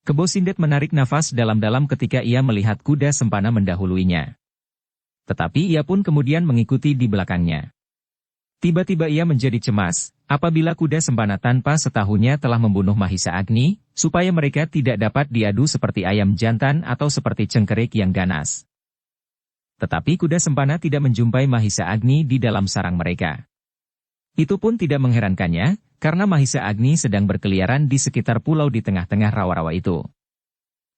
Kebo Sindet menarik nafas dalam-dalam ketika ia melihat kuda sempana mendahuluinya. Tetapi ia pun kemudian mengikuti di belakangnya. Tiba-tiba ia menjadi cemas, apabila kuda sempana tanpa setahunya telah membunuh Mahisa Agni, supaya mereka tidak dapat diadu seperti ayam jantan atau seperti cengkerik yang ganas. Tetapi kuda sempana tidak menjumpai Mahisa Agni di dalam sarang mereka. Itu pun tidak mengherankannya, karena Mahisa Agni sedang berkeliaran di sekitar pulau di tengah-tengah rawa-rawa itu.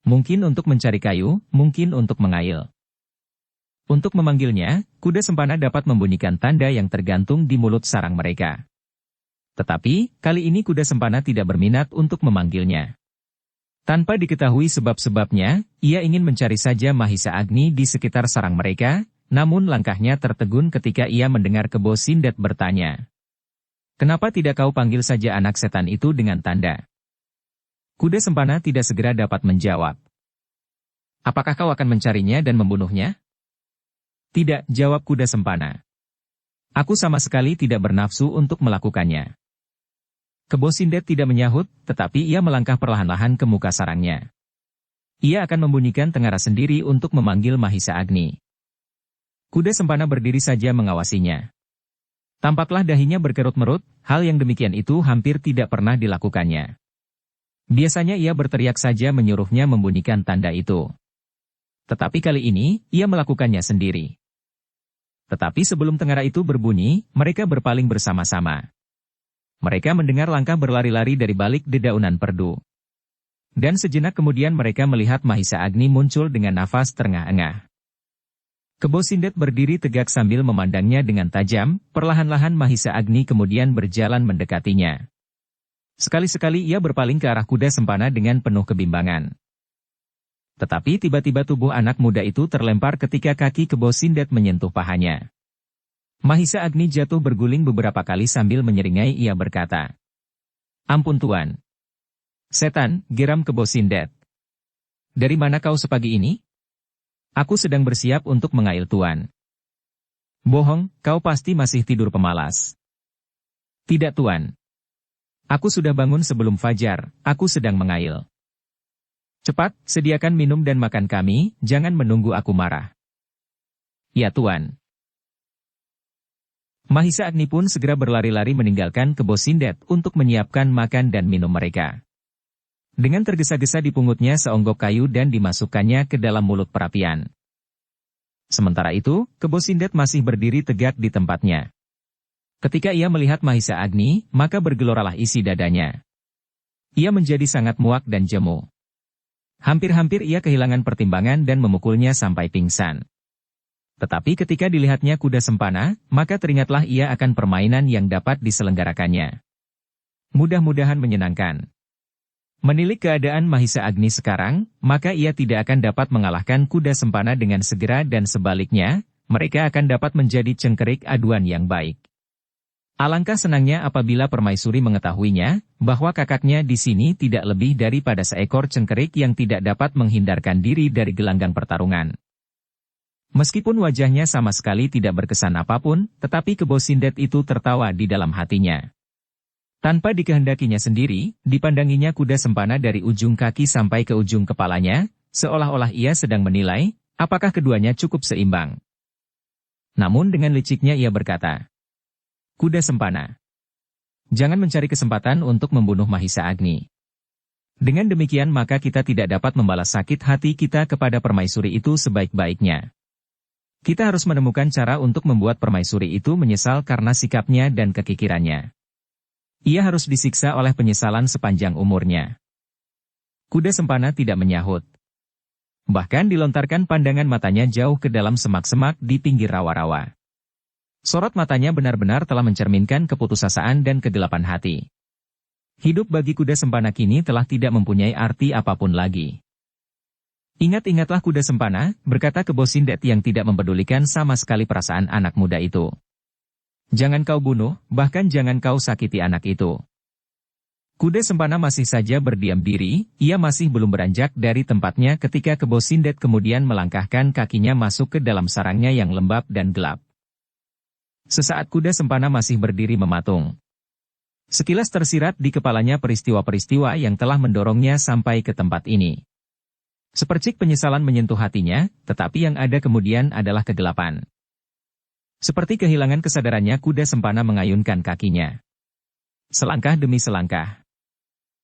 Mungkin untuk mencari kayu, mungkin untuk mengail. Untuk memanggilnya, kuda sempana dapat membunyikan tanda yang tergantung di mulut sarang mereka. Tetapi, kali ini kuda sempana tidak berminat untuk memanggilnya. Tanpa diketahui sebab-sebabnya, ia ingin mencari saja Mahisa Agni di sekitar sarang mereka, namun langkahnya tertegun ketika ia mendengar Kebo Sindet bertanya. Kenapa tidak kau panggil saja anak setan itu dengan tanda? Kuda sempana tidak segera dapat menjawab. Apakah kau akan mencarinya dan membunuhnya? Tidak, jawab kuda sempana. Aku sama sekali tidak bernafsu untuk melakukannya. Kebo Sindet tidak menyahut, tetapi ia melangkah perlahan-lahan ke muka sarangnya. Ia akan membunyikan tengara sendiri untuk memanggil Mahisa Agni. Kuda sempana berdiri saja mengawasinya. Tampaklah dahinya berkerut-merut, hal yang demikian itu hampir tidak pernah dilakukannya. Biasanya ia berteriak saja menyuruhnya membunyikan tanda itu. Tetapi kali ini, ia melakukannya sendiri. Tetapi sebelum tengara itu berbunyi, mereka berpaling bersama-sama. Mereka mendengar langkah berlari-lari dari balik dedaunan perdu. Dan sejenak kemudian mereka melihat Mahisa Agni muncul dengan nafas terengah-engah. Kebo Sindet berdiri tegak sambil memandangnya dengan tajam, perlahan-lahan Mahisa Agni kemudian berjalan mendekatinya. Sekali-sekali ia berpaling ke arah kuda sempana dengan penuh kebimbangan. Tetapi tiba-tiba tubuh anak muda itu terlempar ketika kaki Kebo Sindet menyentuh pahanya. Mahisa Agni jatuh berguling beberapa kali sambil menyeringai. Ia berkata, "Ampun Tuan." "Setan," geram Kebo Sindet. "Dari mana kau sepagi ini?" "Aku sedang bersiap untuk mengail Tuan." "Bohong, kau pasti masih tidur pemalas." "Tidak Tuan. Aku sudah bangun sebelum fajar, aku sedang mengail." "Cepat, sediakan minum dan makan kami, jangan menunggu aku marah." "Ya Tuan." Mahisa Agni pun segera berlari-lari meninggalkan Kebo Sindet untuk menyiapkan makan dan minum mereka. Dengan tergesa-gesa dipungutnya seonggok kayu dan dimasukkannya ke dalam mulut perapian. Sementara itu, Kebo Sindet masih berdiri tegak di tempatnya. Ketika ia melihat Mahisa Agni, maka bergeloralah isi dadanya. Ia menjadi sangat muak dan jemu. Hampir-hampir ia kehilangan pertimbangan dan memukulnya sampai pingsan. Tetapi ketika dilihatnya kuda sempana, maka teringatlah ia akan permainan yang dapat diselenggarakannya. Mudah-mudahan menyenangkan. Menilik keadaan Mahisa Agni sekarang, maka ia tidak akan dapat mengalahkan kuda sempana dengan segera dan sebaliknya, mereka akan dapat menjadi cengkerik aduan yang baik. Alangkah senangnya apabila permaisuri mengetahuinya, bahwa kakaknya di sini tidak lebih daripada seekor cengkerik yang tidak dapat menghindarkan diri dari gelanggang pertarungan. Meskipun wajahnya sama sekali tidak berkesan apapun, tetapi Kebo Sindet itu tertawa di dalam hatinya. Tanpa dikehendakinya sendiri, dipandanginya kuda sempana dari ujung kaki sampai ke ujung kepalanya, seolah-olah ia sedang menilai, apakah keduanya cukup seimbang. Namun dengan liciknya ia berkata, "Kuda sempana, jangan mencari kesempatan untuk membunuh Mahisa Agni. Dengan demikian maka kita tidak dapat membalas sakit hati kita kepada permaisuri itu sebaik-baiknya. Kita harus menemukan cara untuk membuat permaisuri itu menyesal karena sikapnya dan kekikirannya. Ia harus disiksa oleh penyesalan sepanjang umurnya." Kuda sempana tidak menyahut. Bahkan dilontarkan pandangan matanya jauh ke dalam semak-semak di pinggir rawa-rawa. Sorot matanya benar-benar telah mencerminkan keputusasaan dan kegelapan hati. Hidup bagi kuda sempana kini telah tidak mempunyai arti apapun lagi. "Ingat-ingatlah kuda sempana," berkata Kebo Sindet yang tidak mempedulikan sama sekali perasaan anak muda itu. "Jangan kau bunuh, bahkan jangan kau sakiti anak itu." Kuda sempana masih saja berdiam diri, ia masih belum beranjak dari tempatnya ketika Kebo Sindet kemudian melangkahkan kakinya masuk ke dalam sarangnya yang lembab dan gelap. Sesaat kuda sempana masih berdiri mematung. Sekilas tersirat di kepalanya peristiwa-peristiwa yang telah mendorongnya sampai ke tempat ini. Sepercik penyesalan menyentuh hatinya, tetapi yang ada kemudian adalah kegelapan. Seperti kehilangan kesadarannya kuda sempana mengayunkan kakinya. Selangkah demi selangkah.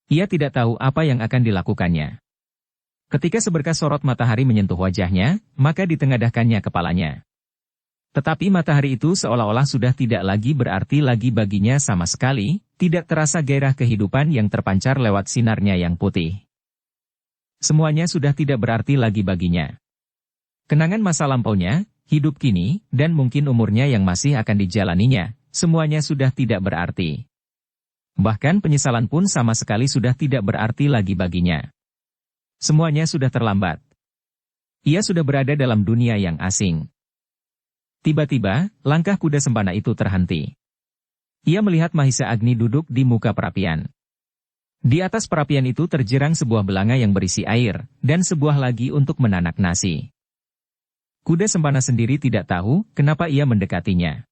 Ia tidak tahu apa yang akan dilakukannya. Ketika seberkas sorot matahari menyentuh wajahnya, maka ditengadahkannya kepalanya. Tetapi matahari itu seolah-olah sudah tidak lagi berarti lagi baginya sama sekali, tidak terasa gairah kehidupan yang terpancar lewat sinarnya yang putih. Semuanya sudah tidak berarti lagi baginya. Kenangan masa lampaunya, hidup kini, dan mungkin umurnya yang masih akan dijalaninya, semuanya sudah tidak berarti. Bahkan penyesalan pun sama sekali sudah tidak berarti lagi baginya. Semuanya sudah terlambat. Ia sudah berada dalam dunia yang asing. Tiba-tiba, langkah kuda sempana itu terhenti. Ia melihat Mahisa Agni duduk di muka perapian. Di atas perapian itu terjerang sebuah belanga yang berisi air, dan sebuah lagi untuk menanak nasi. Kuda sempana sendiri tidak tahu kenapa ia mendekatinya.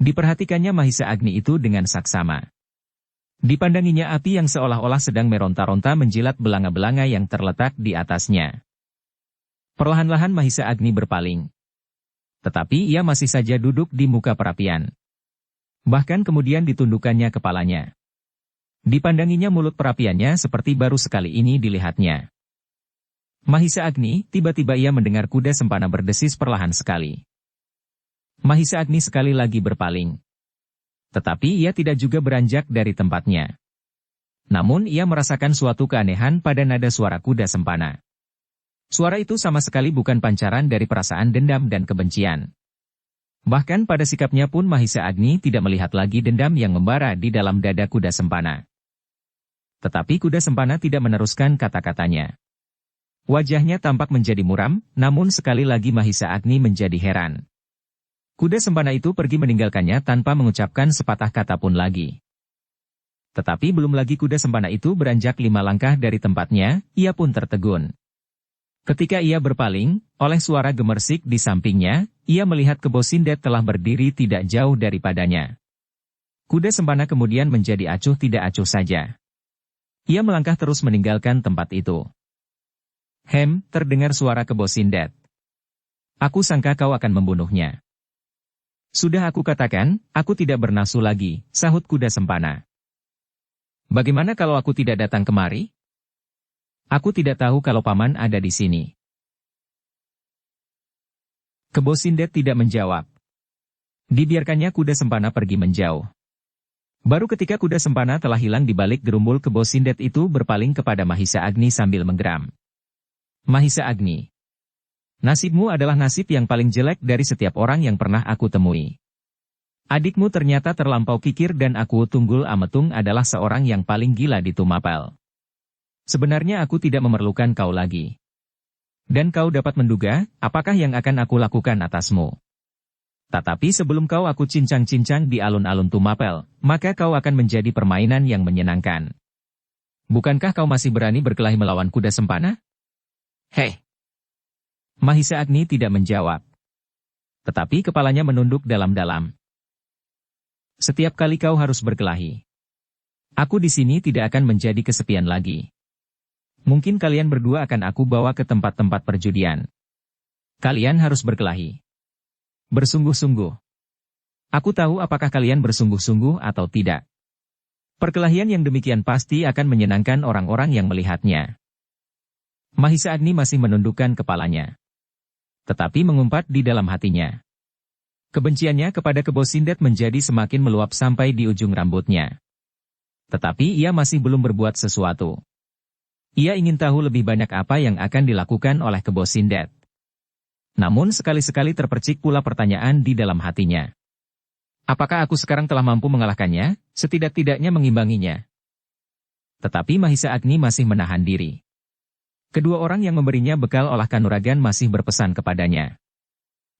Diperhatikannya Mahisa Agni itu dengan saksama. Dipandanginya api yang seolah-olah sedang meronta-ronta menjilat belanga-belanga yang terletak di atasnya. Perlahan-lahan Mahisa Agni berpaling. Tetapi ia masih saja duduk di muka perapian. Bahkan kemudian ditundukkannya kepalanya. Dipandanginya mulut perapiannya seperti baru sekali ini dilihatnya. Mahisa Agni, tiba-tiba ia mendengar kuda sempana berdesis perlahan sekali. Mahisa Agni sekali lagi berpaling. Tetapi ia tidak juga beranjak dari tempatnya. Namun ia merasakan suatu keanehan pada nada suara kuda sempana. Suara itu sama sekali bukan pancaran dari perasaan dendam dan kebencian. Bahkan pada sikapnya pun Mahisa Agni tidak melihat lagi dendam yang membara di dalam dada kuda sempana. Tetapi kuda sempana tidak meneruskan kata-katanya. Wajahnya tampak menjadi muram, namun sekali lagi Mahisa Agni menjadi heran. Kuda sempana itu pergi meninggalkannya tanpa mengucapkan sepatah kata pun lagi. Tetapi belum lagi kuda sempana itu beranjak 5 langkah dari tempatnya, ia pun tertegun. Ketika ia berpaling, oleh suara gemersik di sampingnya, ia melihat Kebo Sindet telah berdiri tidak jauh daripadanya. Kuda sempana kemudian menjadi acuh tidak acuh saja. Ia melangkah terus meninggalkan tempat itu. Terdengar suara Kebo Sindet. Aku sangka kau akan membunuhnya. Sudah aku katakan, aku tidak bernafsu lagi, sahut kuda sempana. Bagaimana kalau aku tidak datang kemari? Aku tidak tahu kalau paman ada di sini. Kebo Sindet tidak menjawab. Dibiarkannya kuda sempana pergi menjauh. Baru ketika kuda sempana telah hilang di balik gerumbul Kebo Sindet itu berpaling kepada Mahisa Agni sambil menggeram. Mahisa Agni. Nasibmu adalah nasib yang paling jelek dari setiap orang yang pernah aku temui. Adikmu ternyata terlampau kikir dan aku Tunggul Ametung adalah seorang yang paling gila di Tumapel. Sebenarnya aku tidak memerlukan kau lagi. Dan kau dapat menduga, apakah yang akan aku lakukan atasmu. Tetapi sebelum kau aku cincang-cincang di alun-alun Tumapel, maka kau akan menjadi permainan yang menyenangkan. Bukankah kau masih berani berkelahi melawan kuda sempana? Hei! Mahisa Agni tidak menjawab. Tetapi kepalanya menunduk dalam-dalam. Setiap kali kau harus berkelahi. Aku di sini tidak akan menjadi kesepian lagi. Mungkin kalian berdua akan aku bawa ke tempat-tempat perjudian. Kalian harus berkelahi. Bersungguh-sungguh. Aku tahu apakah kalian bersungguh-sungguh atau tidak. Perkelahian yang demikian pasti akan menyenangkan orang-orang yang melihatnya. Mahisa Agni masih menundukkan kepalanya. Tetapi mengumpat di dalam hatinya. Kebenciannya kepada Kebo Sindet menjadi semakin meluap sampai di ujung rambutnya. Tetapi ia masih belum berbuat sesuatu. Ia ingin tahu lebih banyak apa yang akan dilakukan oleh Kebo Sindet. Namun sekali-sekali terpercik pula pertanyaan di dalam hatinya. Apakah aku sekarang telah mampu mengalahkannya, setidak-tidaknya mengimbanginya? Tetapi Mahisa Agni masih menahan diri. Kedua orang yang memberinya bekal olah kanuragan masih berpesan kepadanya.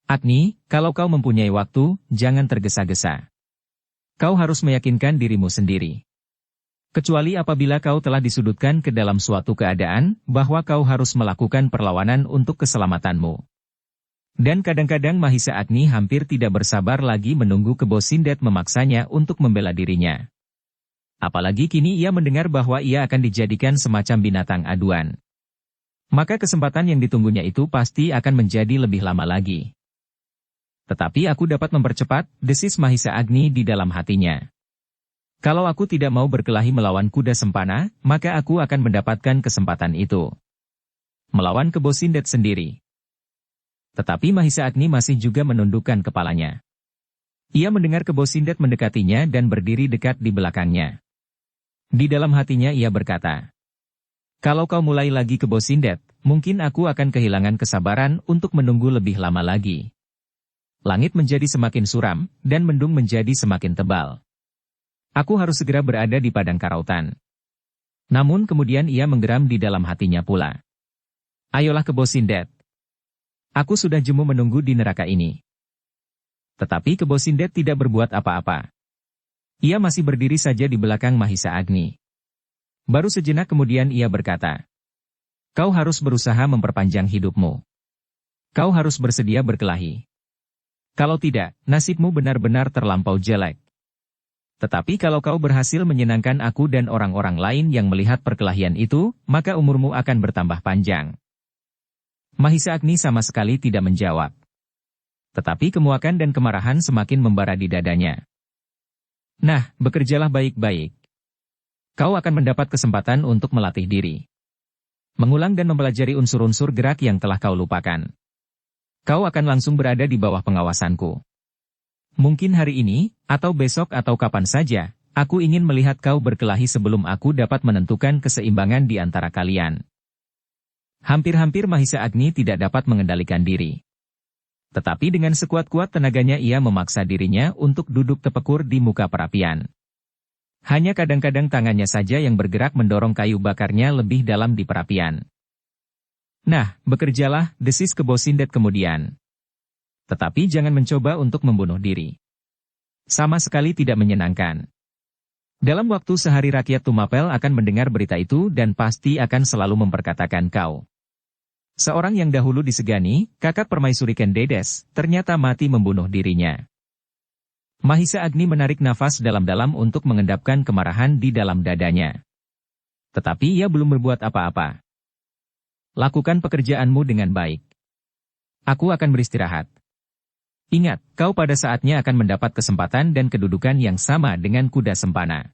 Agni, kalau kau mempunyai waktu, jangan tergesa-gesa. Kau harus meyakinkan dirimu sendiri. Kecuali apabila kau telah disudutkan ke dalam suatu keadaan, bahwa kau harus melakukan perlawanan untuk keselamatanmu. Dan kadang-kadang Mahisa Agni hampir tidak bersabar lagi menunggu Kebo Sindet memaksanya untuk membela dirinya. Apalagi kini ia mendengar bahwa ia akan dijadikan semacam binatang aduan. Maka kesempatan yang ditunggunya itu pasti akan menjadi lebih lama lagi. Tetapi aku dapat mempercepat, desis Mahisa Agni di dalam hatinya. Kalau aku tidak mau berkelahi melawan kuda sempana, maka aku akan mendapatkan kesempatan itu. Melawan Kebo Sindet sendiri. Tetapi Mahisa Agni masih juga menundukkan kepalanya. Ia mendengar Kebo Sindet mendekatinya dan berdiri dekat di belakangnya. Di dalam hatinya ia berkata, kalau kau mulai lagi Kebo Sindet, mungkin aku akan kehilangan kesabaran untuk menunggu lebih lama lagi. Langit menjadi semakin suram, dan mendung menjadi semakin tebal. Aku harus segera berada di padang karautan. Namun kemudian ia menggeram di dalam hatinya pula. Ayolah Kebo Sindet. Aku sudah jemu menunggu di neraka ini. Tetapi Kebo Sindet tidak berbuat apa-apa. Ia masih berdiri saja di belakang Mahisa Agni. Baru sejenak kemudian ia berkata, kau harus berusaha memperpanjang hidupmu. Kau harus bersedia berkelahi. Kalau tidak, nasibmu benar-benar terlampau jelek. Tetapi kalau kau berhasil menyenangkan aku dan orang-orang lain yang melihat perkelahian itu, maka umurmu akan bertambah panjang. Mahisa Agni sama sekali tidak menjawab. Tetapi kemuakan dan kemarahan semakin membara di dadanya. Nah, bekerjalah baik-baik. Kau akan mendapat kesempatan untuk melatih diri. Mengulang dan mempelajari unsur-unsur gerak yang telah kau lupakan. Kau akan langsung berada di bawah pengawasanku. Mungkin hari ini, atau besok atau kapan saja, aku ingin melihat kau berkelahi sebelum aku dapat menentukan keseimbangan di antara kalian. Hampir-hampir Mahisa Agni tidak dapat mengendalikan diri. Tetapi dengan sekuat-kuat tenaganya ia memaksa dirinya untuk duduk tepekur di muka perapian. Hanya kadang-kadang tangannya saja yang bergerak mendorong kayu bakarnya lebih dalam di perapian. Nah, bekerjalah, desis Kebo Sindet kemudian. Tetapi jangan mencoba untuk membunuh diri. Sama sekali tidak menyenangkan. Dalam waktu sehari rakyat Tumapel akan mendengar berita itu dan pasti akan selalu memperkatakan kau. Seorang yang dahulu disegani, kakak permaisuri Ken Dedes, ternyata mati membunuh dirinya. Mahisa Agni menarik nafas dalam-dalam untuk mengendapkan kemarahan di dalam dadanya. Tetapi ia belum berbuat apa-apa. Lakukan pekerjaanmu dengan baik. Aku akan beristirahat. Ingat, kau pada saatnya akan mendapat kesempatan dan kedudukan yang sama dengan kuda sempana.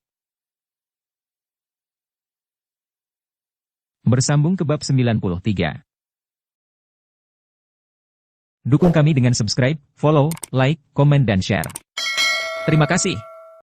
Bersambung ke bab 93. Dukung kami dengan subscribe, follow, like, komen dan share. Terima kasih.